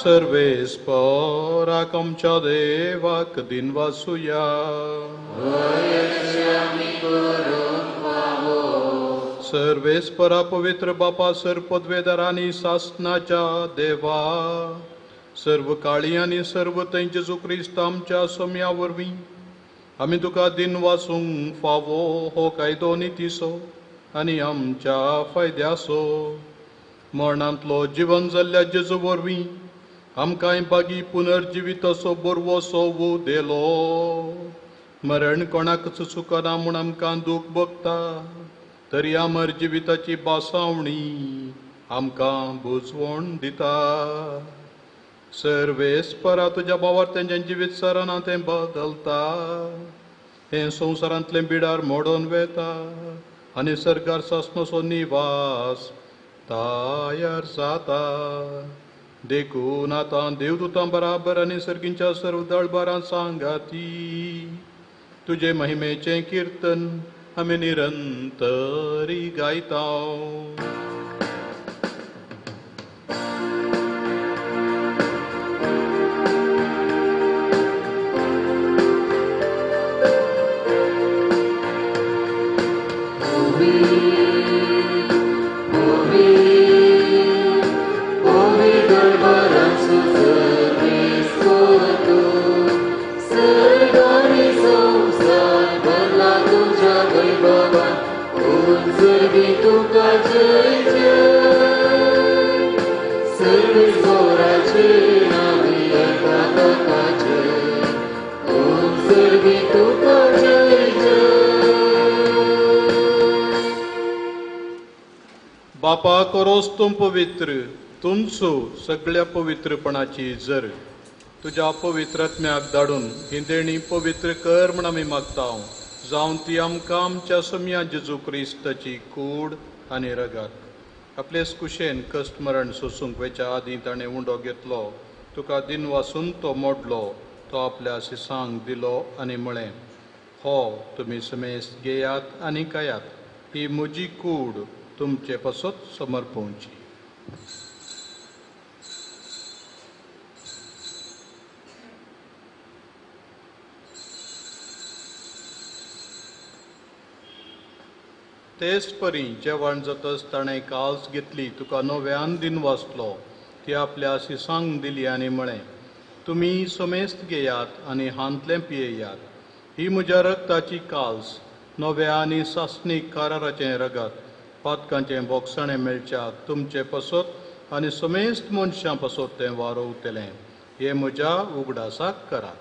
सर्वेस्पराक आमच्या देवाक दिन वासुया. सर्वेस्परा पवित्र बापा सर पदवेदारांनी सासनाच्या देवा, सर्व काळी आनी सर्व थंय जेजू क्रिस्त आमच्या सोम्या वरवीं आमी तुका दिन वासूंक फावो हो कायदो नितीसो आनी आमच्या फायद्यासो. मरणांतलो जिवन जाल्ल्या जेजू वरवीं आमकां बागी पुनर्जिवीताचो बरवो सोवू देलो. मरण कोणाकच चुकना म्हूण आमकां दूख भोगता, तरी अमर जिविताची बासावणी आमकां बुजवण दिता. सर्वेस्परा तुज्या भावार तेंचें जिवीत सराना तें बदलता. हें संवसारांतलें बिडार मोडोवन वेता आनी सरकार सासनोचो निवास तयार जाता. देखून आतां देवदूतां बराबर आनी सर्गींच्या सर्व दळबारां सांगाती तुजे महिमेचें कीर्तन आमी निरंतरी गायता. बापा करोस तुम पवित्र, तुमचो सगळ्या पवित्रपणाची जर तुज्या पवित्रात्म्याक धाडून ही देणी पवित्र कर म्हण आमी मागता. जावं ती आमकां आमच्या सोम्या जेजू क्रिस्ताची कूड आनी रगात आपलेच कुशेन कश्ट मरण सोसूंक वेच्या आदीं ताणें उंडो घेतलो, तुका दिन वासून तो मोडलो, तो आपल्या सिसांक दिलो आनी म्हळें, हो तुमी समेस्त घेयात आनी खायात, ही म्हजी कूड तुमचे पासत समर्पोवची. तेच परी जेवण जातच ताणें काल्स घेतली, तुका नव्यान दिन वाचलो, ती आपल्या सिसांक दिली आनी म्हळें, तुमी समेस्त घेयात आनी हांतलें पियेयात, ही म्हज्या रक्ताची काल्स, नव्या आनी सासणीक काराराचें रगत, पातकांचें बोगसाणें मेळच्याक तुमचे पासत आनी समेस्त मनशां पासत तें वारोवतलें. हें म्हज्या उगडासाक करात.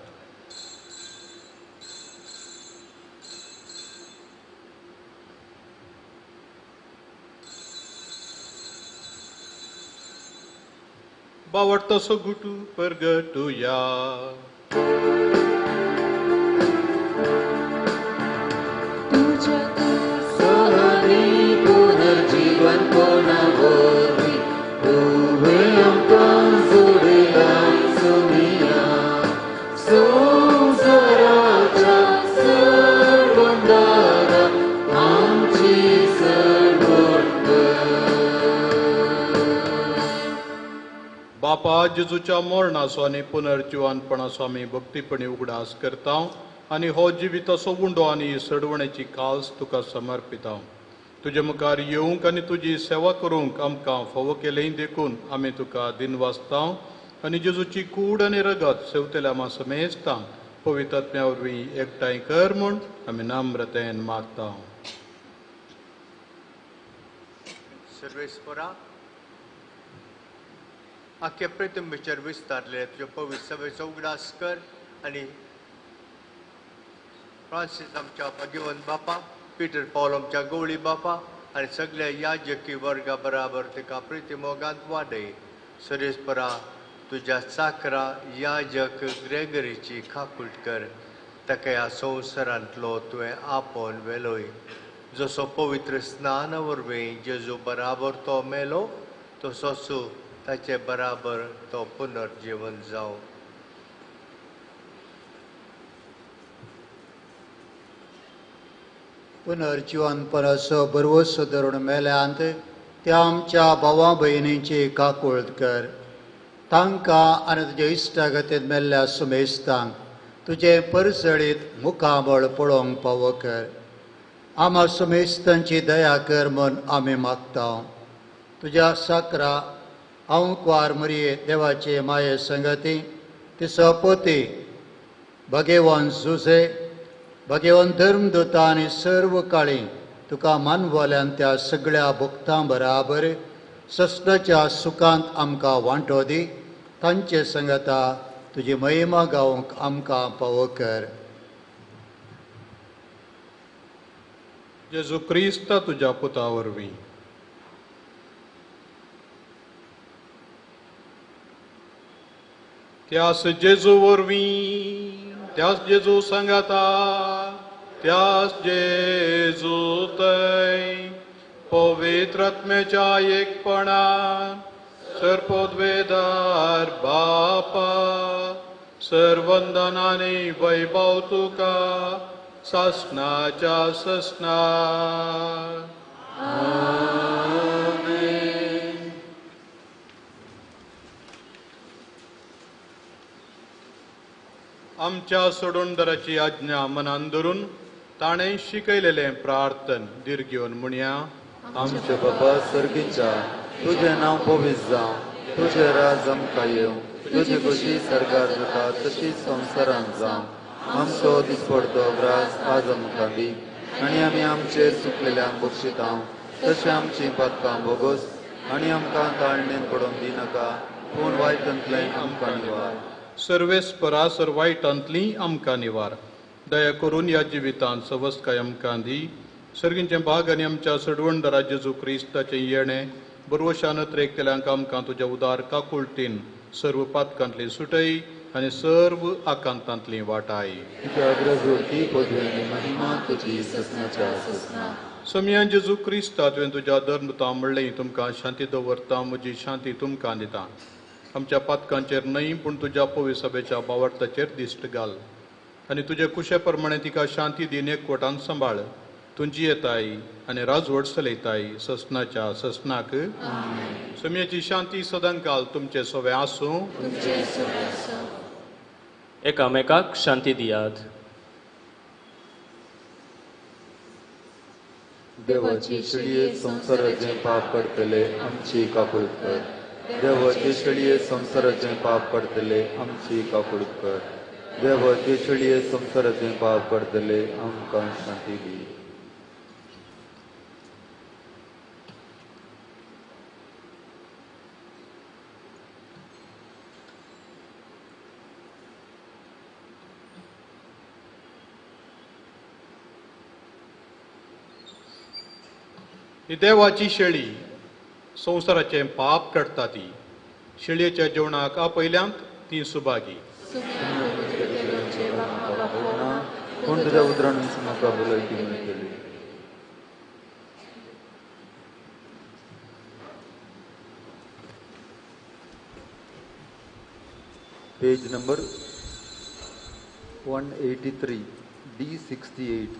बावडतसो गुटू परगटुया. पुनर्जीवन कोणावरवी तुवें आमकां जोडिलां सुमिया. संवसाराच्या सर्वंदारा आमची चळवळ बापा जेजूच्या मरणाचो आनी पुनर्जिवानपणाचो आमी भक्तीपणी उगडास करता आनी हो जिविताचो उंडो आनी सडवणेची काल्स तुका समर्पिता. तुजे मुखार येवंक आनी तुजी सेवा करूंक आमकां फावो केलें देखून आमी तुका दिन वाचता आनी जेजूची कूड आनी रगत सेवतल्या आमा समेस्तांक पवित्र आत्म्या वरवीं एकठांय कर म्हूण आमी नम्रतेन मागता. सर्वेस्परा आख्या प्रथम विचार विस्तारले तुज्या पवित्र सभेचो उगडास कर आनी फ्रांसीस आमच्या भाग्यवंत बापा, पीटर पॉल आमच्या गवळी बापा आनी सगळ्या याजकी वर्गा बराबर तिका प्रिती मोगांत वाडय. सर्वेस्परा तुज्या चाकरा याजक ग्रेगरीची खाकूट कर, ताका ह्या संवसारांतलो तुवें आपोवन वेलोय. जसो पवित्र स्नाना वरवीं जेजू बराबर तो मेलो, तसोच ताचे बराबर तो पुनर्जीवन जावं. पुनर्जीवनपणाचो बरवसो धरून मेल्यांत त्या आमच्या भावा भयणींची काकूळट कर. तांकां आनी तुज्या इश्टागतींत मेल्ल्या सुमेस्तांक तुजे परसळीत मुखामळ पळोवंक फावो कर. आमा सुमेस्तांची दया कर म्हूण आमी मागता. तुज्या साकरा अंकवार मरये देवाचे माये संगती, तिचो पोती भगेवन झुजे, भगेवन धर्मदूता आनी सर्व काळी तुका मानवल्यान त्या सगळ्या भक्तां बराबर सस्नाच्या सुखांत आमकां वांटो दी. तांचे संगता तुजी महिमा गावंक आमकां फावो कर. जेजू क्रिस्त तुज्या पुता वरवीं त्यास जेजू वरवीं, त्यास जेजू सांगाता, त्यास जेजू थंय पवित्र आत्म्याच्या एकपणान सर्पोद्वेदार बापा सर्वंदनानी वैभव तुका सासणाच्या ससना. आमच्या सोडूनदाराची आज्ञा मनान धरून ताणें शिकयलेलें प्रार्थन दीर घेवन म्हणया. आमचे बाबा सर्गीच्या तुझें नांव पवित्र जावं, तुझें राज आमकां येवं, तुजी खुशी सरकार जाता तशी संवसारांत जावं. आमचो दिसपडतो ग्रास आज आमकां दी आनी आमी आमचे चुकलेल्यांक बक्षिता, तशें आमची पातकां बोगोस आनी आमकां ताळणेन पडोवंक दिनाका, पूण वायटांतल्यान आमकां निवार. सर्वेस्परा सर्वायटांतली आमकां निवार. दया करून ह्या जिवितांत सवस्काय आमकां दी. सर्गींचें भाग आनी आमच्या सडवणदारा जेजू क्रिस्ताचें येणें बरवशान केल्यांक आमकां तुज्या उदार काकुळटीन सर्व पातकांतली सुटय आनी सर्व आकांतांतली वाटाय. तुज्या अग्रजोती पदवेनी महिमा तुजी ससनाच्या ससना. समयान जेजू क्रिस्ता तुवें तुज्या धर्मता म्हणलें तुमकां शांती दवरता म्हजी शांती तुमकां दिता. आमच्या पातकांचेर न्हय पूण तुज्या पवित्र सभेच्या भावार्थाचेर दिश्ट घाल आनी तुजे कुशे प्रमाणे तिका शांती दिन एकवटान सांबाळ. तुजी येताय आनी राजवट चलयताय ससनाच्या ससनाक. समयाची शांती सदांच घाल तुमचे सवे आसूं. एकामेकाक शांती दियात. देवाची शिळये संसाराचे पाप करतले आमची काकूळ कर. देवाची शिळये संसाराचे पाप करतले आमची काकूळ कर. देवाची शिळये संसाराचे पाप करतले आमकां शांती दी. ही देवाची शेळी संवसाराचें पाप काडटा ती. शेळयेच्या जेवणाक आपयल्यांत ती सुभागी. कोण तुझ्या उदरान म्हाका भलायकी मेळटली. Page number 183 D68.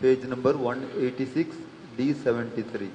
Page number 186, D73.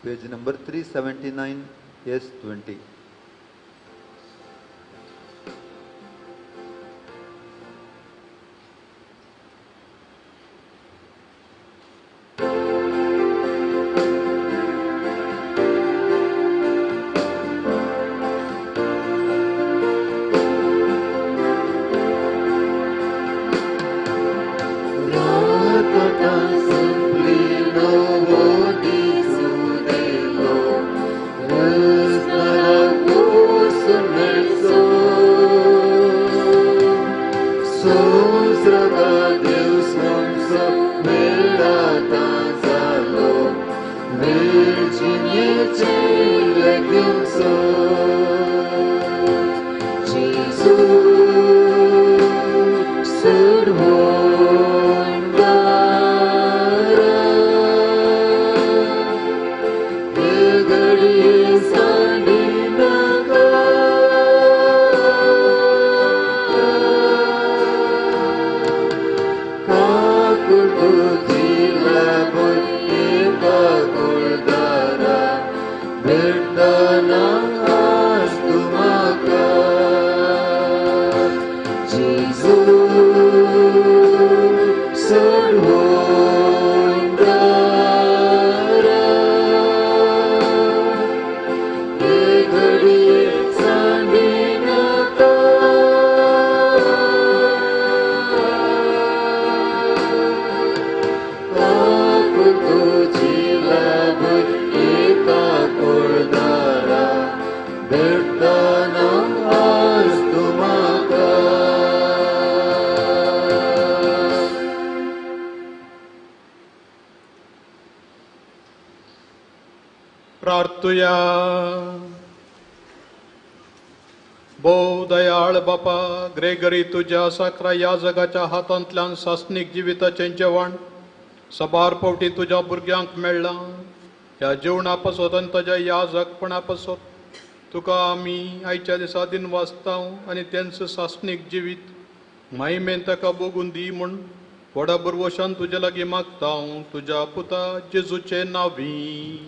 Page number 379, S20. करया. भोव दयाळ बापा, ग्रेगरी तुझ्या साकरा या जगाच्या हातांतल्यान सासनीक जिविताचें जेवण सबार फावटी तुज्या भुरग्यांक मेळ्ळां. ह्या जेवणा पासत आनी ताच्या याजकपणा पासत तुका आमी आयच्या दिसा दिन वाचतां आनी तेंच सासनीक जिवीत मायमेन ताका बोगून दी म्हूण व्हडा बरवशान तुजे लागीं मागता तुज्या पुता जेजूचे नांवी.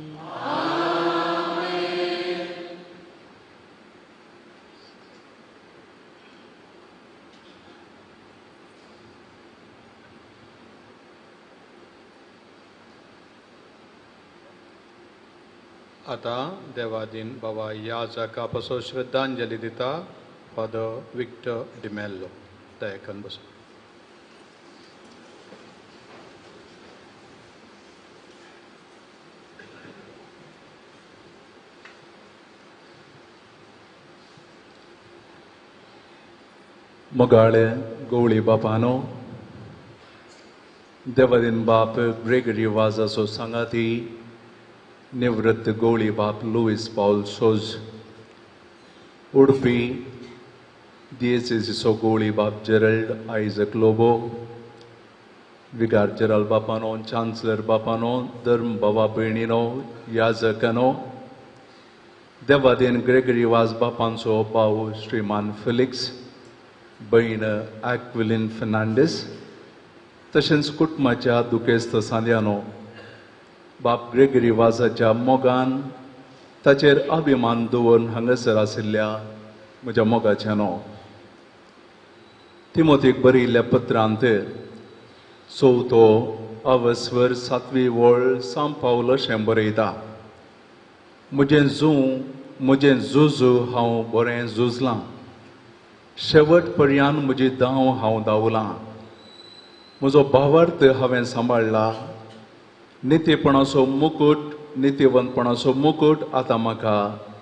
आता देवादीन बाबा याजका पासो श्रद्धांजली दिता फादर विक्टर डिमेल्लो. दयाकन बस. मोगाळे गवळी बापानो, देवादीन बाप ग्रेगरी वाजाचो सांगाती निवृत्त गवळी बाप लुईस पाउल सोज, उडपी दिएसीसीचो गवळी बाप जेरल्ड आयजक लोबो, विगार जेराल बापानो, चान्सलर बापानो, धर्म बाबा भयणीनो, याजकानो, देवादीन ग्रेगरी वाज बापांचो भाव श्रीमान फिलिक्स, भयण ॲक्विलिन फेर्नांडीस, तशेंच कुटुंबाच्या दुखेस्त सांद्यानो बाप ग्रेगरी वाजाच्या मोगान ताचेर अभिमान दवरून हांगासर आशिल्ल्या म्हज्या मोगाच्यानो तिमोथीक बरयिल्ल्या पत्रांत 4थो अवस्वर 7वी वळ सांब पावल अशें बरयता. म्हजें झूज हांव बरें झुजलां, शेवट पर्यान म्हजी दाव हांव धांवलां. म्हजो भावार्थ हांवें सांबाळला. नितेपणाचो मुकूट, नितीवंतपणाचो मुकूट आतां म्हाका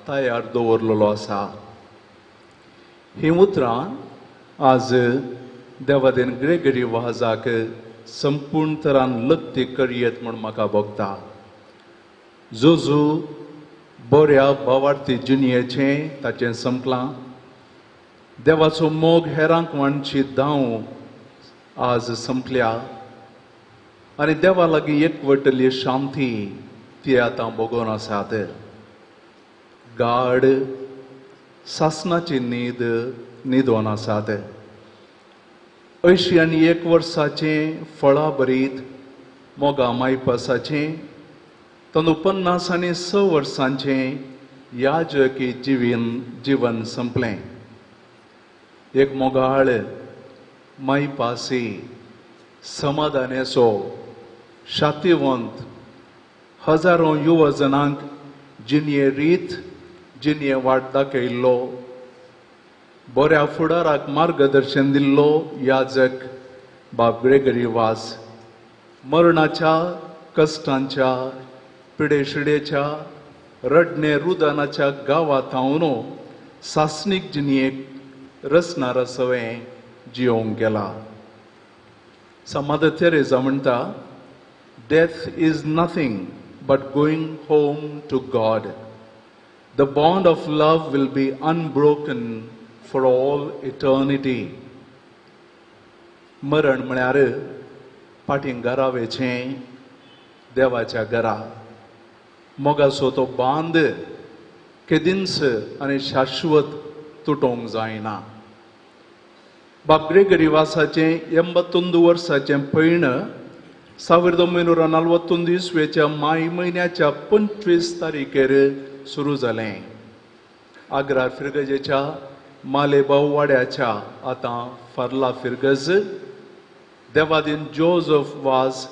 तयार दवरलेलो आसा. हीं उतरां आज देवादीन ग्रेगरी वाजाक संपूर्ण तरान लक्ती करयेत म्हूण म्हाका भोगता. जोजू बऱ्या भावार्थी जिणयेचें ताचें संपलां. देवाचो मोग हेरांक वांची दाव आज संपल्या आनी देवा लागीं एकवटली शांती ती आतां भोगोन आसात. गाड सासनाची न्हिदोन आसात. 81 वर्साचें फळां बरीत मोगा मायपासाचें 56 वर्सांचें याजकी जीवन संपलें. एक मोगाळ मायपासी समाधानेचो शांतीवंत हजारो युवजनांक जिणये वाट दाखयल्लो बऱ्या फुडाराक मार्गदर्शन दिल्लो याजक बाब ग्रेगरी वाज मरणाच्या कश्टांच्या पिडेशिडेच्या रडणे रुदनाच्या गांवांत हांवून सासनीक जिणयेक रसना सवें जियोंक गेला. मदर तेरेसा म्हणटा, death is nothing but going home to God. The bond of love will be unbroken for all eternity. मरण म्हळ्यार फाटीं घरावेचें देवाच्या घरा. मोगाचो तो बांद केदिन्स आनी शाश्वत तुटोवंक जायना. बाब ग्रेगरी वासाचें 81 वर्साचें पैण 1941 माय म्हयन्याच्या 25 तारीखेर सुरू जालें. आग्रा फिर्गजेच्या मालेबाव वाड्याच्या आतां फार्ला फिर्गज देवादीन जोझफ वाज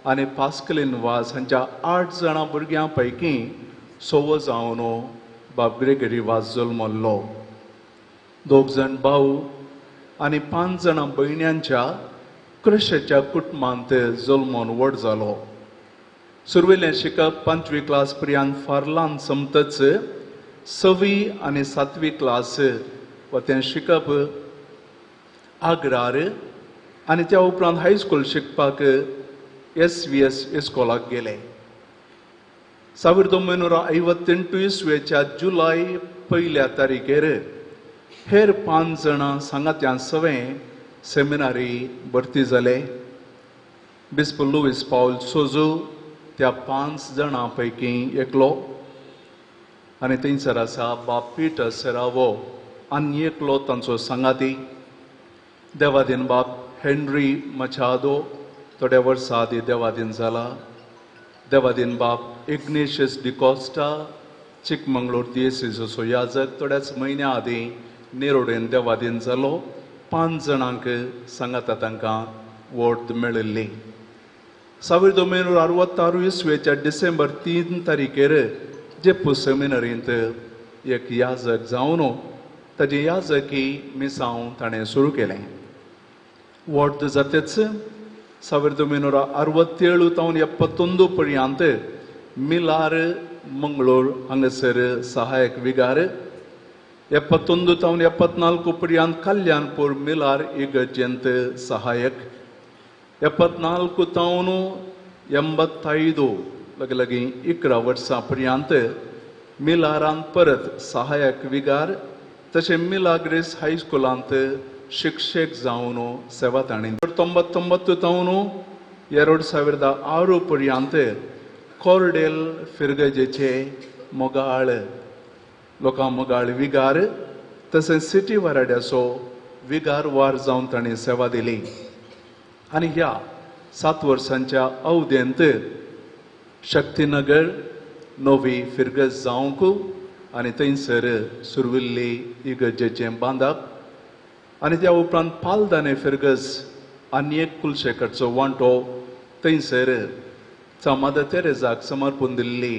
आनी पास्कलीन वाज हांच्या 8 जाणां भुरग्यां पैकी 6 जावन बाब ग्रेगरी वाज जल्मल्लो. 2 जाण भाऊ आनी 5 जाणां भयण्यांच्या क्रशच्या कुटुंबांत जल्मोन व्हड जालो. सुरवेलें शिकप 5वी क्लास पर्यंत फार्लान समतच 6वी आनी 7वी क्लास तें शिकप आग्रार आनी त्या उपरांत हायस्कूल शिकपाक SVS इस्कॉलाक गेले. 1958 इस्वेच्या जुलय 1 तारीखेर हेर 5 जाणां सांगात्यां सवें सेमिनारी भरती जाले. बिस्प लुईस पाउल सोजू त्या 5 जाणां पैकी एकलो आनी थंयसर आसा बाब पीटर सेरावो आनी एकलो तांचो सांगाती. देवादीन बाब हेनरी मचादो थोड्या वर्सां आदी देवादीन जाला. देवादीन बाब इग्नेशियस डिकोस्टा चिकमंगळूर दियेसीचो याजक थोड्याच म्हयन्या आदी नेरोडेन देवादीन जालो. 5 जाणांक सांगाता तांकां वोट मेळिल्ली. 1966 इस्वेच्या डिसेंबर 3 तारीखेर जेप्पू सेमिनरींत एक याजक जावन ताची याजकी मिसांव ताणें सुरू केलें. वोट जातेच 1967 तावन 71 पर्यंत मिलार मंगळूर हांगासर सहायक विगार. 71 तावन 74 पर्यंत कल्याणपूर मिलार इगर्जेंत सहायक. 74 तावन 85 लगीं 11 वर्सां पर्यंत मिलारांत परत सहायक विगार. तशें मिलाग्रेस हायस्कुलांत शिक्षक जावन सेवा ताणें. 99 तावन 2006 पर्यंत कॉर्डेल फिरगजेचे मोगाळ लोकां मोगाळ विगार तशेंच सिटी वाराड्याचो विगार वार जावन ताणें सेवा दिली. आनी ह्या 7 वर्सांच्या अवधेंत शक्तीनगर नवी फिरगज जावंक आनी थंयसर सुरविल्ली इगर्जेचें बांदप आनी त्या उपरांत पालदाने फिरगज आनी एक कुलशेखरचो वांटो थंयसर मादर तेरेजाक समर्पून दिल्ली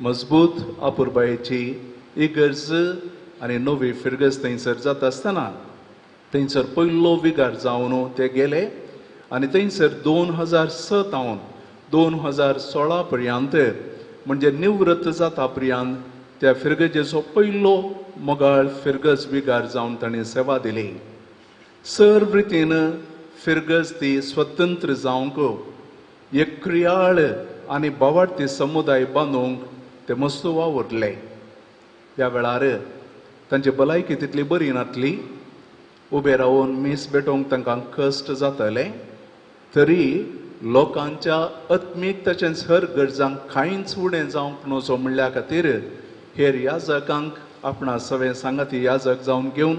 मजबूत आपुरबायेची इगर्ज आनी नवी फिरगज थंयसर जाता आसतना थंयसर पयलो विगार जावन ते गेले आनी थंयसर 2006 तावन 2016 पर्यंत म्हणजे निवृत्त जाता पर्यंत त्या फिरगजेचो पयलो मोगाळ फिरगज विगार जावन ताणें सेवा दिली. सर्व रितीन फिरगज ती स्वतंत्र जावंक एक क्रियाळ आनी बोवाडती समुदाय बांदूंक ते मस्त वावुरले. ह्या वेळार तांची भलायकी तितली बरी नासली. उबे रावन मीस भेटोवंक तांकां कश्ट जाताले. तरी लोकांच्या आत्मीक तशेंच हेर गरजांक कांयच उणें जावंक नजो म्हणल्या खातीर हेर याजकांक आपणा सवें सांगाती याजक जावन घेवन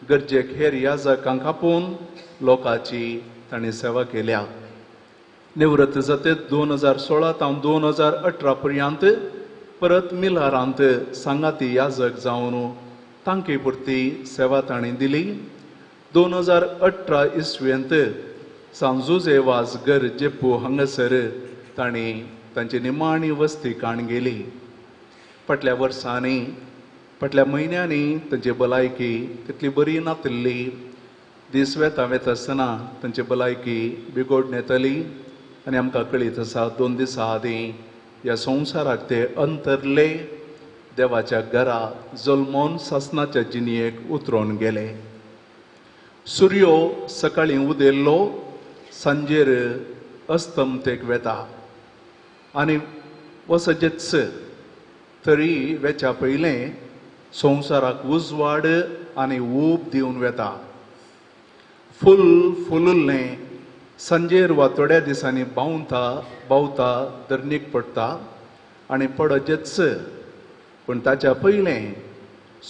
गरजेक हेर याजकांक आपोवन लोकांची ताणें सेवा केल्या. निवृत्त जाते 2016 तावन 2018 पर्यंत परत मिलारांत सांगाती याजक जावन तांके पुरती सेवा ताणें दिली. 2018 इस्वेंत सांजुजे वाजगर जेप्पू हांगासर ताणें तांची निमाणी वस्ती काण गेली. फाटल्या वर्सांनी फाटल्या म्हयन्यांनी तांची भलायकी तितली बरी नासली. दीस वेता आसतना तांची भलायकी बिगोडून येतली आनी आमकां कळीत आसा 2 दिसां आदीं ह्या संवसाराक ते अंतरले देवाच्या घरा जल्मोन सासणाच्या जिणयेक उतरोवन गेले. सूर्यो सकाळीं उदेल्लो सांजेर अस्तमतेक वेता आनी वसजेच तरी वेच्या पयलें संवसाराक उजवाड आनी ऊब दिवन वेता. फुलुल्लें सांजेर वा थोड्या दिसांनी बावता धरणीक पडटा आनी पडजेच पूण ताच्या पयलें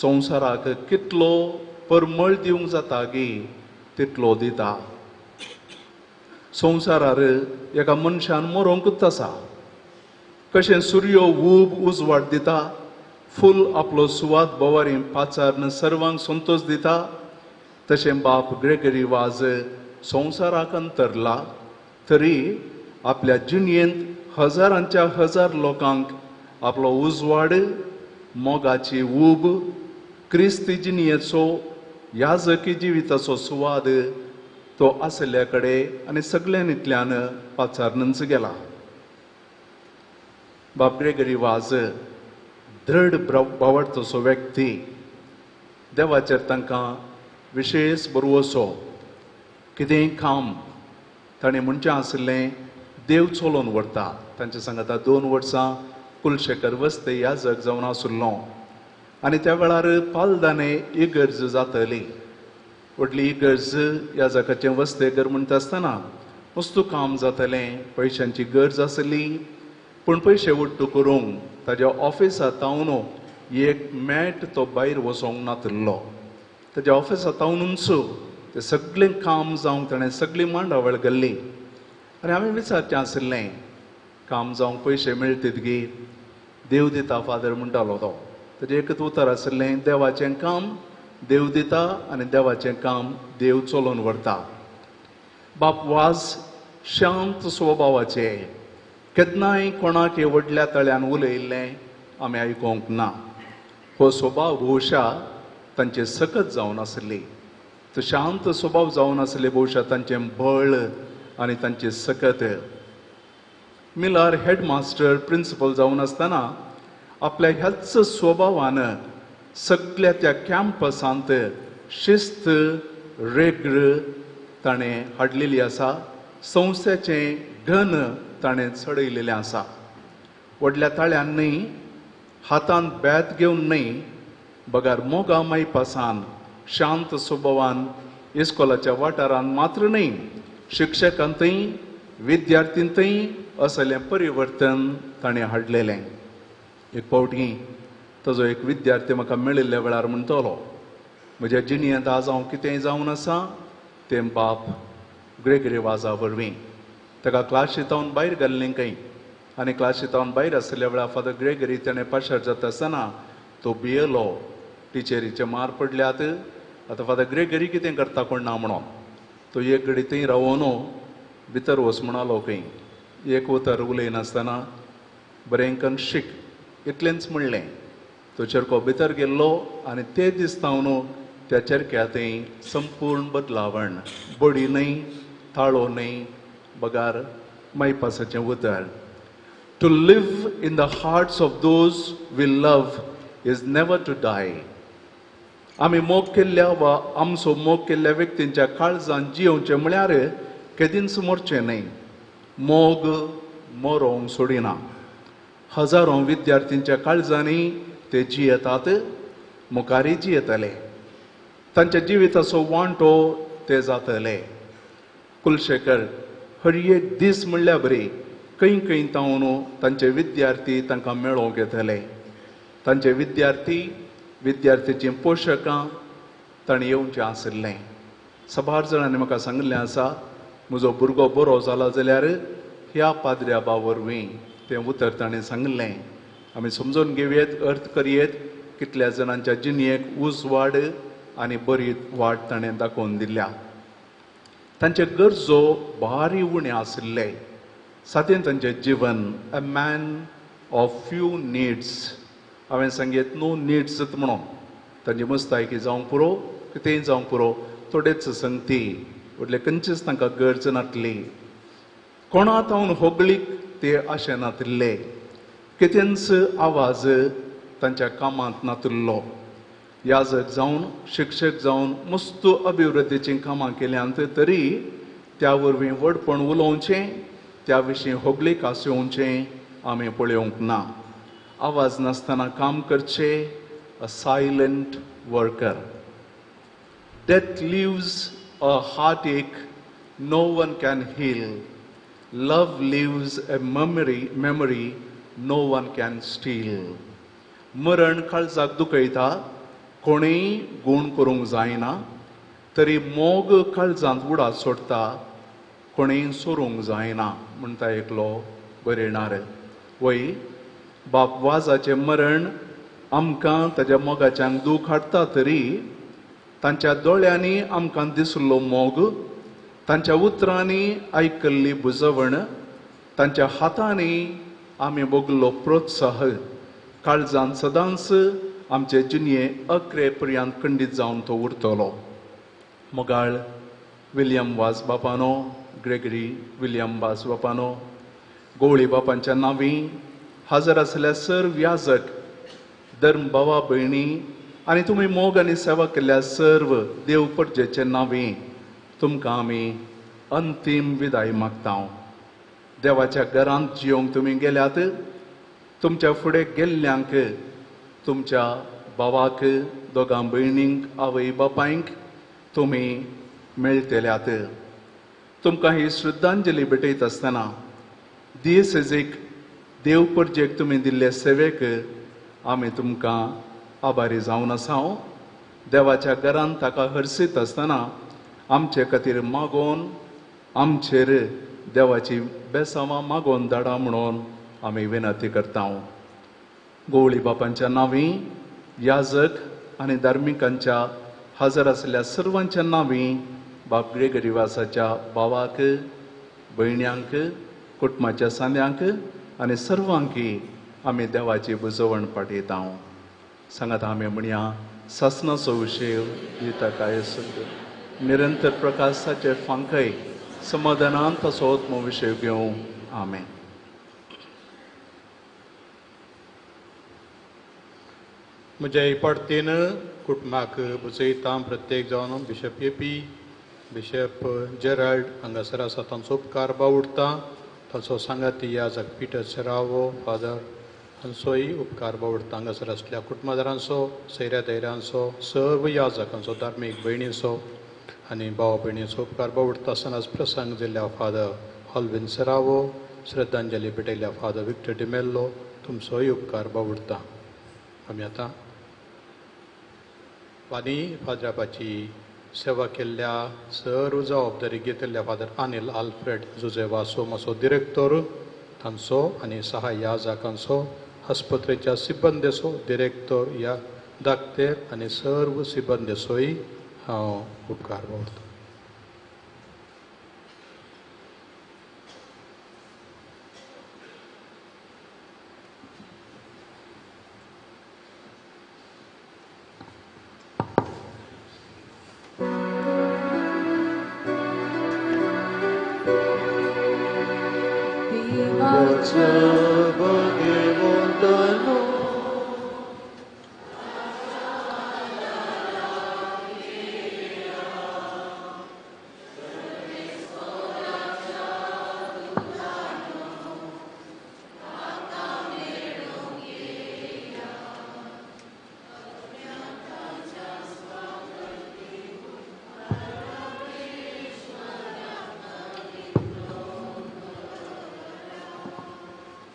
संवसाराक कितलो परमळ दिवंक जाता गी तितलो दिता. संवसारार एका मनशान मरोंकूच आसा. कशें सूर्यो ऊब उजवाड दिता, फूल आपलो सुवात बोवारीं पाचारन सर्वांक संतोश दिता, तशें बाप ग्रेगरी वाज संवसाराक अंतरला तरी आपल्या जिणयेंत हजारांच्या हजार लोकांक आपलो उजवाड मोगाची ऊब क्रिस्ती जिणयेचो याजकी जिविताचो सुवाद तो आसल्या कडेन आनी सगळ्यांनीतल्यान पाचारनच गेला. बाप ग्रेगरी वाज दृढ भावार्थचो व्यक्ती. देवाचेर तांकां विशेष बरवसो. कितेंय काम ताणें म्हणचें आसलें देव चलोवन व्हरता. तांचे सांगाता 2 वर्सां कुलशेखर वस्ते याजक जावन आसुल्लो आनी त्या वेळार पालदाने इगर्ज जातली. व्हडली इगर्ज याजकाचें वस्ते घर म्हणटा आसतना मस्तू काम जातलें, पयशांची गरज आसली. पूण पयशे उट्ट करूंक ताज्या ऑफिसांत तावन एक मॅट तो भायर वचोंक नातलो. ताज्या ऑफिसांत तावनूच तें सगळें काम जावंक ताणें सगळी मांडावळ घाल्ली. आनी हांवें विचारचें आसलें, काम जावंक पयशे मेळटात गे, देव दिता फादर म्हणटालो तो. ताजें एकच उतर आसलें, देवाचें काम देव दिता आनी देवाचें काम देव चलोवन व्हरता. बाप वाज शांत स्वभावाचे, केन्नाय कोणाक व्हडल्या तळ्यान उलयल्लें आमी आयकोंक ना. हो स्वभाव भोवशा तांचे सकत जावन आसली. तो शांत स्वभाव जावन आसले भोवशा तांचें बळ आनी तांचे सकत. मिलार हेडमास्टर प्रिंसिपल जावन आसतना आपल्या ह्याच स्वभावान सगळ्या त्या कॅम्पसांत शिस्त रेग्र ताणें हाडलेली आसा. संस्थेचें घन ताणें चडयलेलें आसा. व्हडल्या ताळ्यान न्हय, हातांत बेत घेवन न्हय, बगार मोगा मायपासान शांत स्वभावान इस्कॉलाच्या वाठारांत मात्र न्हय, शिक्षकांतय विद्यार्थींतय असलें परिवर्तन ताणें हाडलेलें. एक फावटी ताजो एक विद्यार्थी म्हाका मेळिल्ल्या वेळार म्हणटलो, म्हज्या जिणेंत आज हांव कितेंय जावन आसा तें बाप ग्रेगरी वाजा वरवीं. ताका क्लासींतावन भायर घाल्लें खंय आनी क्लासींतावन भायर आसल्या वेळार फादर ग्रेगरी ताणें पाशार जाता आसतना तो भियेलो. टिचरीचे मार पडल्यात, आतां फादर ग्रेगरी कितें करता कोण ना म्हणून तो एक घडी थंय रावून भितर वच म्हणालो खंय. एक उतर उलयनासतना बरें करून शीक इतलेंच म्हणलें. तो चेरको भितर गेल्लो आनी ते दिसतावन त्या चेरक्या थंय संपूर्ण बदलावण, बडी न्हय, ताळो न्हय, बगार मायपासाचें उतर. To live in the hearts of those we love is never to die. आमी मोग केल्ल्या वा आमचो मोग केल्ल्या व्यक्तींच्या काळजांत जियोवचें म्हळ्यार केदींच मरचें न्हय. मोग मरोवंक सोडिना. हजारो विद्यार्थींच्या काळजांनी ते जियेतात, मुखारय जियेतले. तांच्या जिविताचो वांटो ते जातले. कुलशेखर हर एक दीस म्हणल्यार बरी खंय खंय तावन तांचे विद्यार्थी तांकां मेळोवंक येतले. तांचे विद्यार्थीचीं पोशकां ताणें येवचें आसलें. सबार जाणांनी म्हाका सांगिल्लें आसा, म्हजो भुरगो बरो जाला जाल्यार ह्या पाद्र्या बा वरवीं तें उतर ताणें सांगलें. आमी समजून घेवयेत, अर्थ करयेत, कितल्या जाणांच्या जिणेक उजवाड आनी बरी वाट ताणें दाखोवन दिल्या. तांचे गरजो भारी उणें आशिल्ले. सादें तांचें जिवन, a man of few needs. हांवें सांगीत नो नीड्स म्हणून. तांची मस्तायकी जावंक पुरो, कितेंय जावंक पुरो, थोडेच संगती, व्हडले खंयचीच तांकां गरज नासली. कोणा तावन होगळीक ते आशे नातिल्ले. कितेंच आवाज तांच्या कामांत नातिल्लो. याजक जावन, शिक्षक जावन मस्तू अभिवृद्धीचीं कामां केल्यांत तरी त्या वरवीं व्हडपण उलोवचें, त्या विशीं होगळीक आसोवचें आमी पळोवंक ना. आवाज नासतना काम करचें, a silent worker. Death leaves a heartache no one can heal. Love leaves a memory no one can steal. मरण काळजाक दुखयता, कोणेय गूण करूंक जायना. तरी मोग काळजांत उडात सोडता, कोणेय सोरूंक जायना म्हणटा एकलो बरेणार. वय बाप वाजाचें मरण आमकां ताच्या मोगाच्यान दूख हाडटा तरी तांच्या दोळ्यांनी आमकां दिसलो मोग, तांच्या उतरांनी आयकल्ली बुजवण, तांच्या हातांनी आमी भोगलो प्रोत्साह काळजांत सदांच आमचे जिणये अक्रे पर्यंत खंडीत जावन तो उरतलो. मोगाळ विलियम वाज बापानो, ग्रेगरी विलियम वाज बापानो, गवळी बापांच्या नांवीं हाजर आसल्या सर्व याजक, धर्म भावा भयणी आनी तुमी मोग आनी सेवा केल्ल्या सर्व देव परजेचे नांवीं तुमकां आमी अंतीम विदाय मागता. देवाच्या घरांत जियोंक तुमी गेल्यात, तुमच्या फुडें गेल्ल्यांक, तुमच्या भावाक, दोगां भयणींक, आवय बापायंक तुमी मेळटल्यात. तुमकां ही श्रद्धांजली भेटयत आसतना दीस एक देव परजेक तुमी दिल्ले सेवेक आमी तुमकां आभारी जावन आसा. देवाच्या घरांत ताका हरसीत आसतना आमचे खातीर मागोवन आमचेर देवाची बेसांवां मागोवन धाडा म्हणून आमी विनंती करता. गवळी बापांच्या नांवी, याजक आनी धार्मिकांच्या हजर आसलेल्या सर्वांच्या नांवी बाब ग्रेगरीवासाच्या भावाक, भयण्यांक, कुटुंबाच्या सांद्यांक आनी सर्वांकी आमी देवाची बुजवण पाठयता. सांगात आमी म्हणया, सासणाचो विशय दिताकाय निरंतर प्रकाशाचे फांकय समाधानांत ताचो आत्म विशय घेवं. आमेन. म्हज्या इपाडतीन कुटुंबाक बुजयता प्रत्येक जावन बिशप एपी, बिशप जेराल्ड हांगासर आसा तांचो उपकार बावडटा. ताचो सांगाती याजक पिटर सेरावो फादर हांचोय उपकार बावडटा. हांगासर आसल्या कुटुंबदारांचो, सैऱ्या दैऱ्यांचो, सर्व याजकांचो, धार्मीक भयणींचो आनी भावा भयणींचो उपकार बावडटा. आसतना प्रसंग दिल्ल्या फादर हॉल्विन सेरावो, श्रद्धांजली भेटयल्या फादर विक्टर डिमेल्लो, तुमचोय उपकार बावडटा. आमी आतां वानी फादरापाची सेवा केल्ल्या सर्व जबाबदारी घेतिल्ल्या फादर अनिल आल्फ्रेड जुजेवासो माचो डिरेक्टर तांचो आनी सहाय्य याजकांचो, आस्पत्रेच्या सिब्बंदेचो, डिरेक्टर या धाकटे आनी सर्व सिब्बंदेचोय हांव उपकार बावडटा.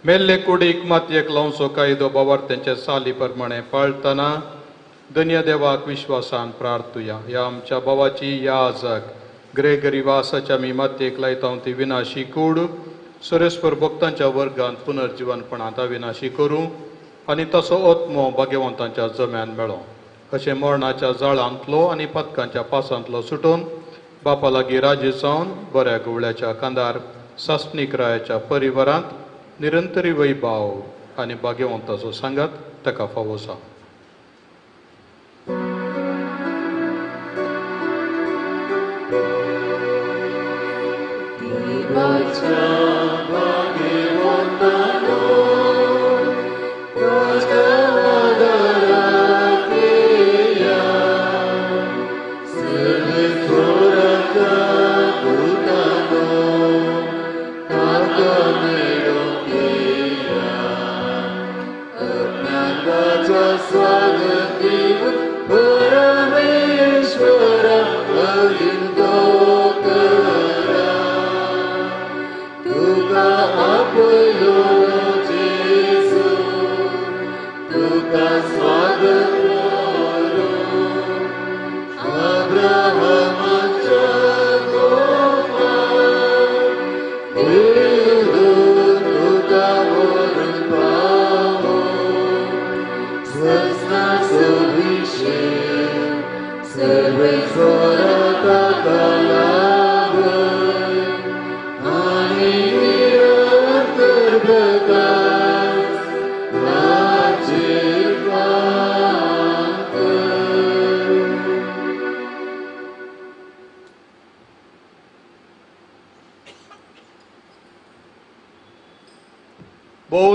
मेल्ले कुडीक मातयेक लावचो कायदो बावार्थ्यांच्या साली प्रमाणे पाळतना धन्य देवाक विश्वासान प्रार्थुया. ह्या आमच्या भावाची याजक ग्रेगरी वासाच्या मी मातयेक लायता ती विनाशी कूड सुरेस्पर भक्तांच्या वर्गांत पुनर्जीवनपणांत विनाशी करूं आनी तसो आत्मो भाग्यवंतांच्या जम्यान मेळो. अशें मरणाच्या जाळांतलो आनी पथकांच्या पासांतलो सुटून बापा लागीं राजी जावन बऱ्या गुवळ्याच्या कांदार सासणीक रायाच्या परिवारांत निरंतरी वैभाव आनी भाग्यवंताचो सांगात ताका फावो जावं.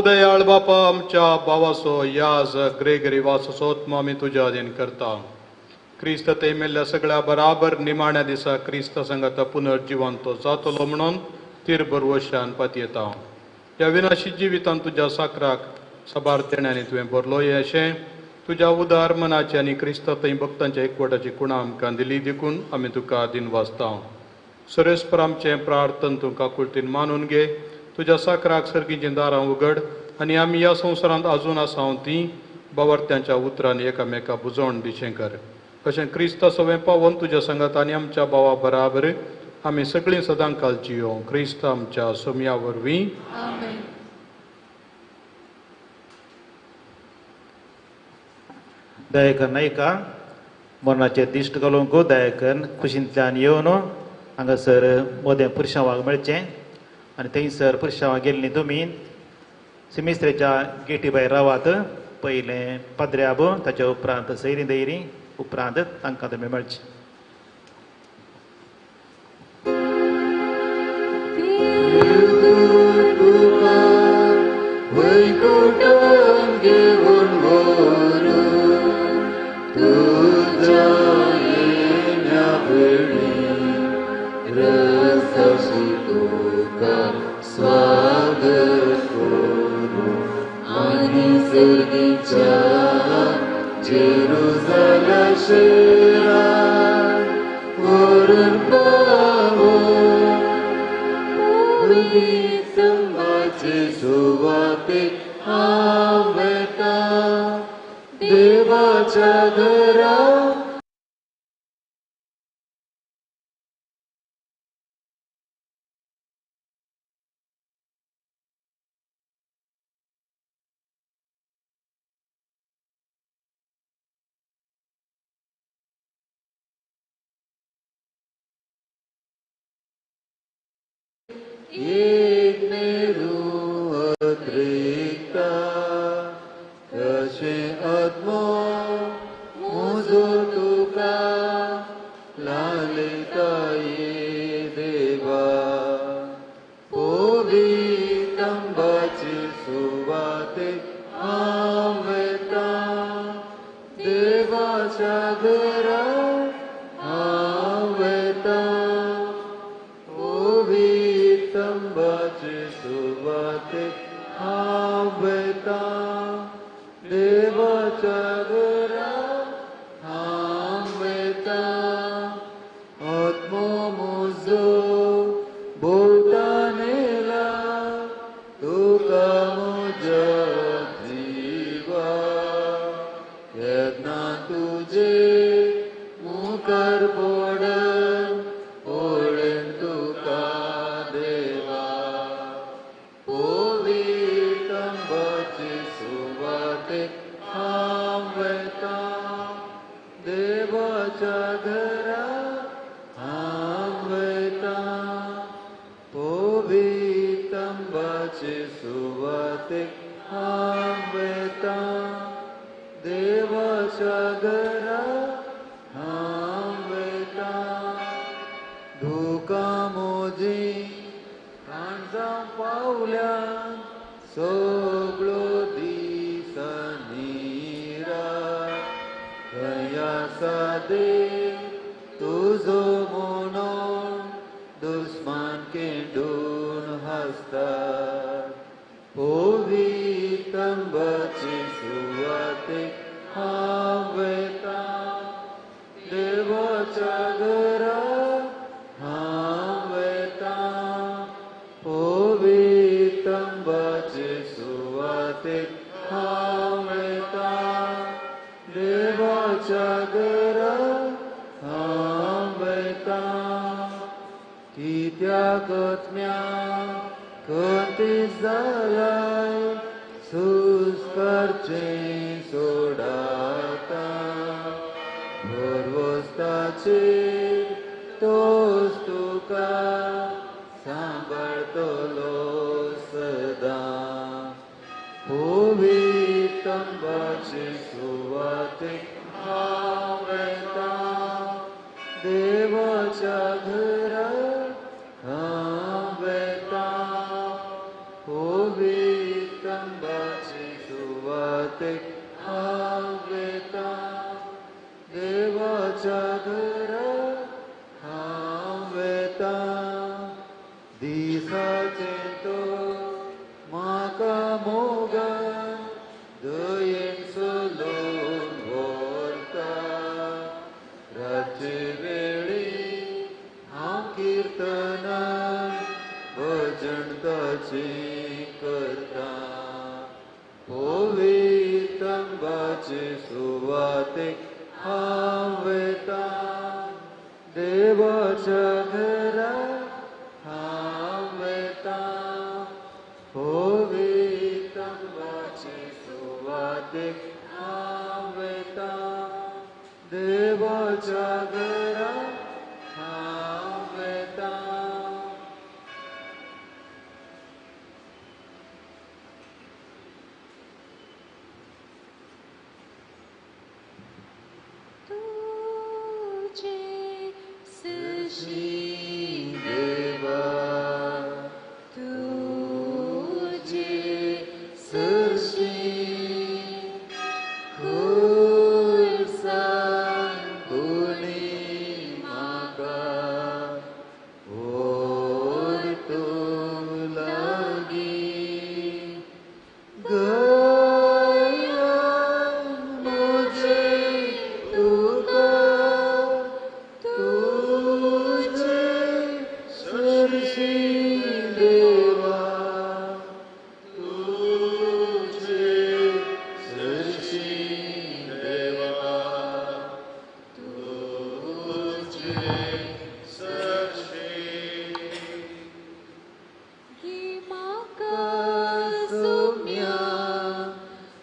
दयाळ बापा आमच्या भावाचो याज ग्रेगरी वासो आत्मा आमी तुज्या अधीन करता. क्रिस्त ते मेल्ल्या सगळ्या बराबर निमाण्या दिसा क्रिस्त संगत पुनर्जीवन तो जातलो म्हणून तीर बरवशान पातयेता. ह्या विनाशी जिवितान तुज्या साकराक साबार तेण्याने तुवें बरलोय अशें तुज्या उदार मनाची आनी क्रिस्तां थंय भक्तांच्या एकवटाची कुणां आमकां दिली देखून आमी तुका दिन वाचता. सुरेस्पर आमचें प्रार्थन तूं काकुळटीन मानून घे. तुज्या साकराक सर्गीचीं दारां उगड आनी आमी ह्या संवसारांत आजून आसांव तीं बावर्त्यांच्या उतरांनी एकामेका बुजोवन दिशें कर. अशें क्रिस्ता सवें पावोवन तुज्या संगात आनी आमच्या भावा बराबर आमी सगळीं सदांकाल जियो. क्रिस्ता आमच्या सोमया वरवीं. दयाकन नायका मरणाचे दिश्ट घालूंक दयाकन खुशींतल्यान येवन हांगासर मोदें पुरशांवाक मेळचें आनी थंयसर पुरशांवाक गेल्लीं तुमी सिमिस्त्रेच्या गेटी भायर रावात. पयलें पाद्र्याब ताच्या उपरांत सैरी दैरी उपरांत तांकां तुमी मेळचें. देवाच्या घरा एक नेरू अत्रिक्ता कशे आत्मो मुजो तुका लालिताये देवा पोवितंबाची सुवाते हांवेता देवाच्या घरा हांवेता पोवितंबाची सुवाते हांवेता देवाच्या घरा हांवेता आत्मो मुजो भोवतानेला तुका म्हज्या जिवा येदना तुजे मुखार पडन ओळेन तुका देवा पोवितंबाची सुवाते हांवेता देवाच्या घरा हांवेता पोवितंबाची सुवाते हांवेता देवाच्या घरा हांवेता धुका मोजी काणजां पावल्या सगळो दिसनीरा खंया सादे तुजो म्हणो दुस्मान केंडून हासता पोवितंबाची सुवाते हांवेता देवाच्या घरा हांवेता पोवितंबाची सुवाते हांवेता देवाच्या घरा हांवेता कित्याक आत्म्या कती जालाय सुस्कारचें सोडाता भरवस्ताचेर तोच तुका सांबाळतलो सदां पोवितंबाची सुवाते हांवेता देवाच्या घरा हांवेता पोवितंबाची सुवाते हांवेता देवाच्या घरा हांवेता दिसाचे तो म्हाका मोगान सुवातेक हांव वेता देवाच्या घराक हांव वेता पवित्रंबाचे सुवातेक हांव वेता देवाच्या घराक हांव वेता तुझे सृष्टी देवा तुझे सृष्टी खुर्साण कोणी म्हाका ओर्तूंक लागीं गयान म्हजे तुका तुझे सृष्टी देवा तुझे सृष्टी देवा तुझे सृष्टी गी म्हाका सोम्या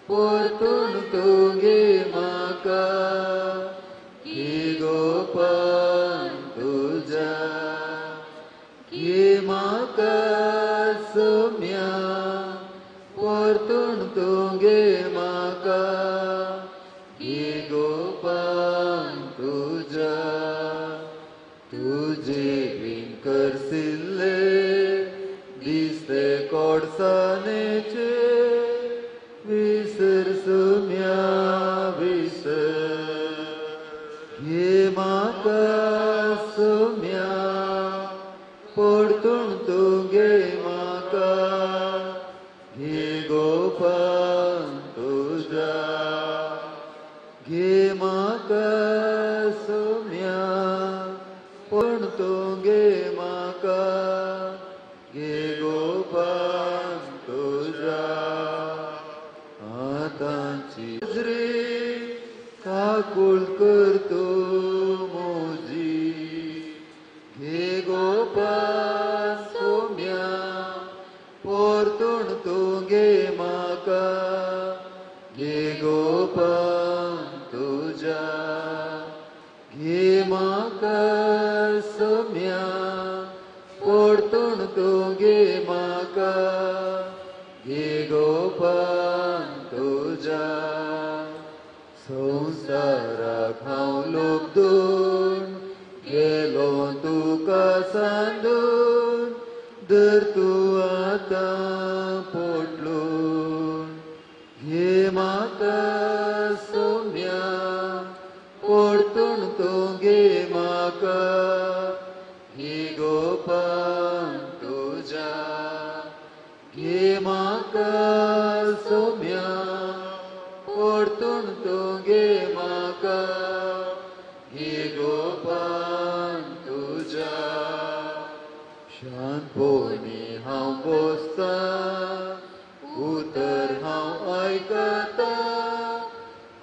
परतून तुगे म्हाका ही गोपान तुझ्या ही म्हाका सोम्या परतून तुगे म्हाका ही गोपान तुझ्या तुझे बीन करसिल्ले दिसते कोडसानेचे विसर सुम्या विसर हे म्हाका सुम्या परतून तुगे म्हाका हे गोपान तुझ्या घे म्हाका सुम्या पण तुगे म्हाका घे गोपान तुझ्या आतांची नजरे काकूळ करतो मोजी घे गोपान सोम्या परतून तुगे म्हाका घे गोपान तुझ्या घे म्हाका सोम्या परतून तुगे म्हाका घे गोपान तुझ्या संसाराक हांव लोबदून गेलो तुका सांदून दर तूं आतां पोटलून घे म्हाका सोम्या परतून तुगे म्हाका घे गोपान तुझ्या घे म्हाका सोम्या परतून तुगे म्हाका घे गोपान तुझ्या शांतपणी हांव बसता उतर हांव आयकता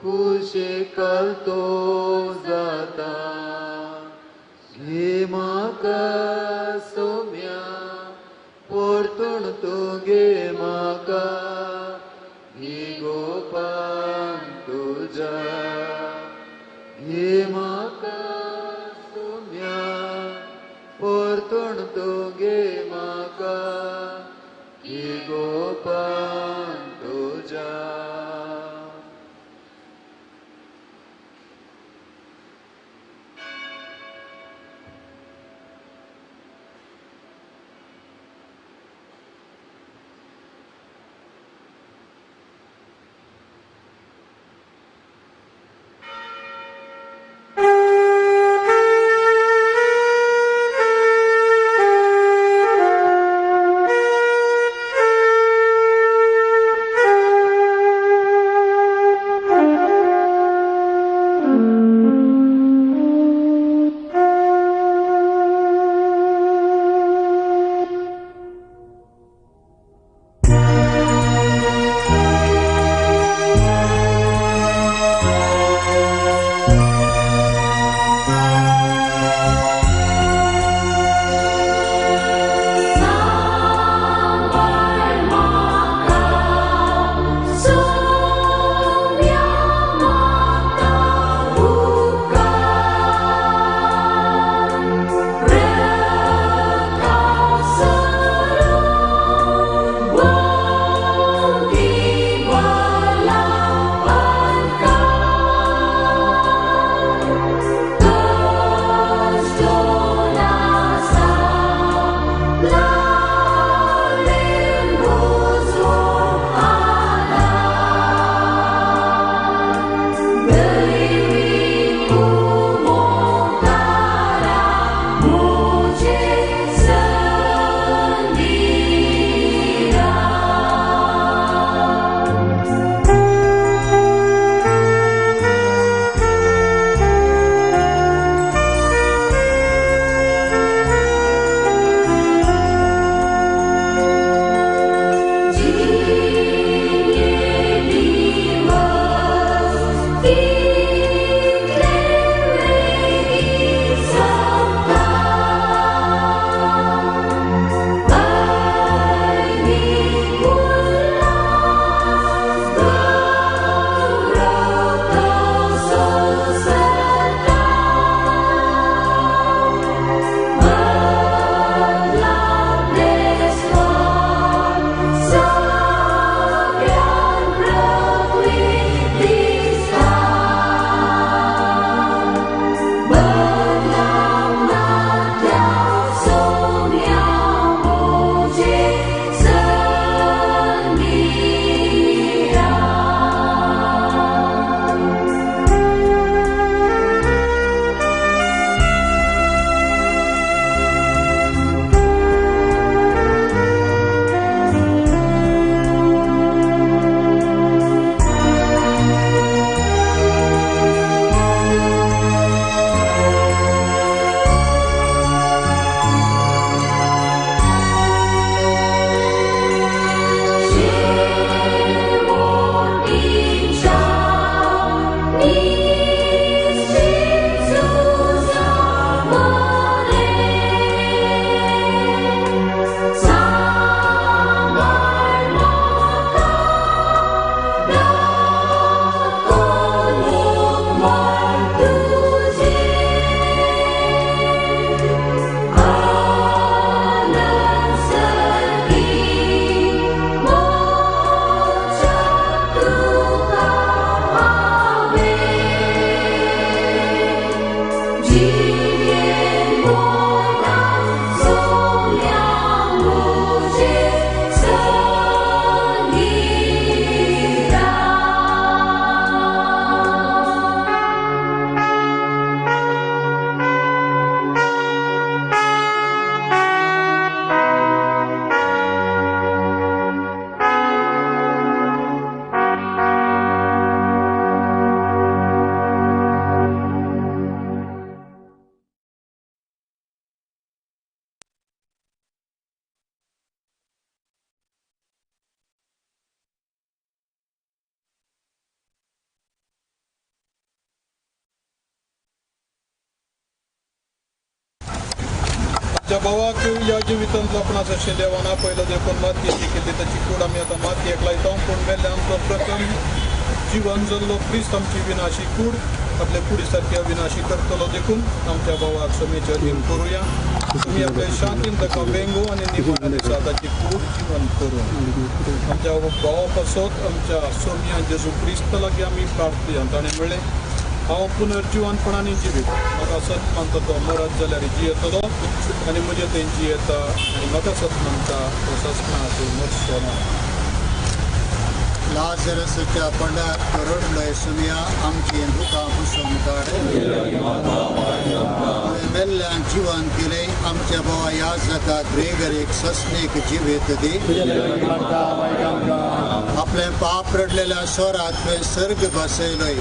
खुशे कालतो जाता घे म्हाका सोम्या परतून तुगे म्हाका घे गोपान तुझ्या घे म्हाका सोम्या परतून तुगे म्हाका घे गोपान तुझ्या ज्या भावाक या जिवितांतलो आपणास अशें देवान आपयलो देखून मातयेची केल्ली ताची कूड आमी आतां मातयेक लायता पूण मेल्ले आमचो प्रथम जीवन जाल्लो क्रिस्त आमची विनाशी कूड आपल्या कुडी सारकी अविनाशी करतलो देखून आमच्या भावाक समेचे अधीन करूया तुमी आपल्या शांतीन ताका वेंगो आनी निमाण्या दिसा ताची कूड जीवन करूं आमच्या भावा पासत आमच्या सोम्या जेजू क्रिस्त लागीं आमी प्रार्थया ताणें म्हणलें हांव पुनर्जिवनपणांनी जिवीत म्हाका सत मानता तो मरत जाल्यार जियेतलो आनी म्हजे थंय जियेता आनी म्हाका सत मानता तो ससना तूं मरचो ना लाजरसच्या पंडार रडलोय सुमिया आमची दुकां पुसून काड मेल्ल्यांक जिवन केले आमच्या भावा याजका ग्रेगरीक ससनेक जिवीत दी आपले पाप रडलेल्या स्वराक तुवें सर्ग बसयलोय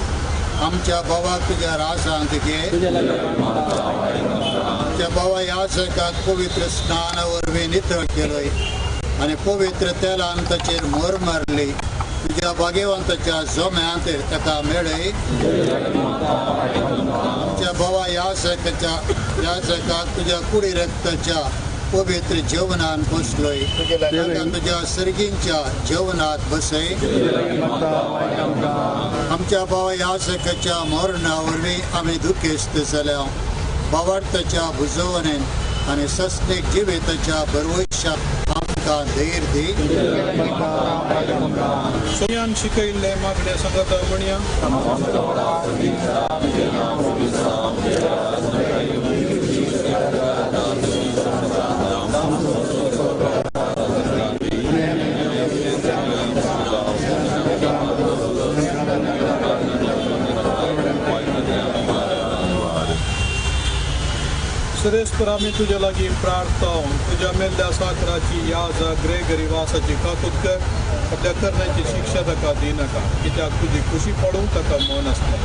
आमच्या भावाक तुज्या राजांत घे आमच्या भावा याजकाक पवित्र स्नाना वरवीं नितळ केलोय आनी पवित्र तेलान ताचेर मोर मारली तुज्या भाग्यवंताच्या जोम्यांत ताका मेळय आमच्या भावा याजकाक तुज्या कुडी रक्ताच्या पवित्र जेवणान बसलोय तुज्या सर्गींच्या जेवणात बसय आमच्या भावा याजकाच्या मरणा वरवीं आमी दुखेस्त जाल्या भावार्थाच्या बुजवणेन आनी सस्तेक जिविताच्या बरवैशाक आमकां धैर्य दी सोम्यान शिकयल्ले मागणे सांगता म्हणया सुरेस्पर आमी तुजे लागीं प्रार्थना तुज्या मेल्ल्या साकराची याज ग्रेगरी वासाची काकूत कर आपल्या करण्याची शिक्षा ताका दिनाका कित्याक तुजी खुशी पडूंक ताका मन आसता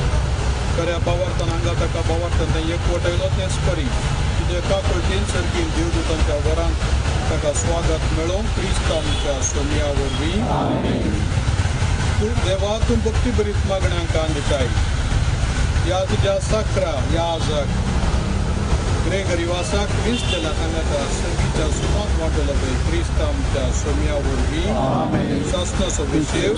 खऱ्या भावार्थान हांगा ताका भावार्थान एकवटयलो तेंच करी तुजे काकुळटीन सर्गीन देवदूतांच्या वरांत ताका स्वागत मेळो क्रिस्त आमच्या सोम्या वरवीं तूं देवा तूं भक्ती बरीत मागण्यांक दिताय या तुज्या साकरा याजक ग्रेगरी वासाक क्रिस्त देला सांगाता सर्गीच्या सुमाक वाटलो पळय क्रिस्त आमच्या सोम्या वरवीं शासनाचो विशेव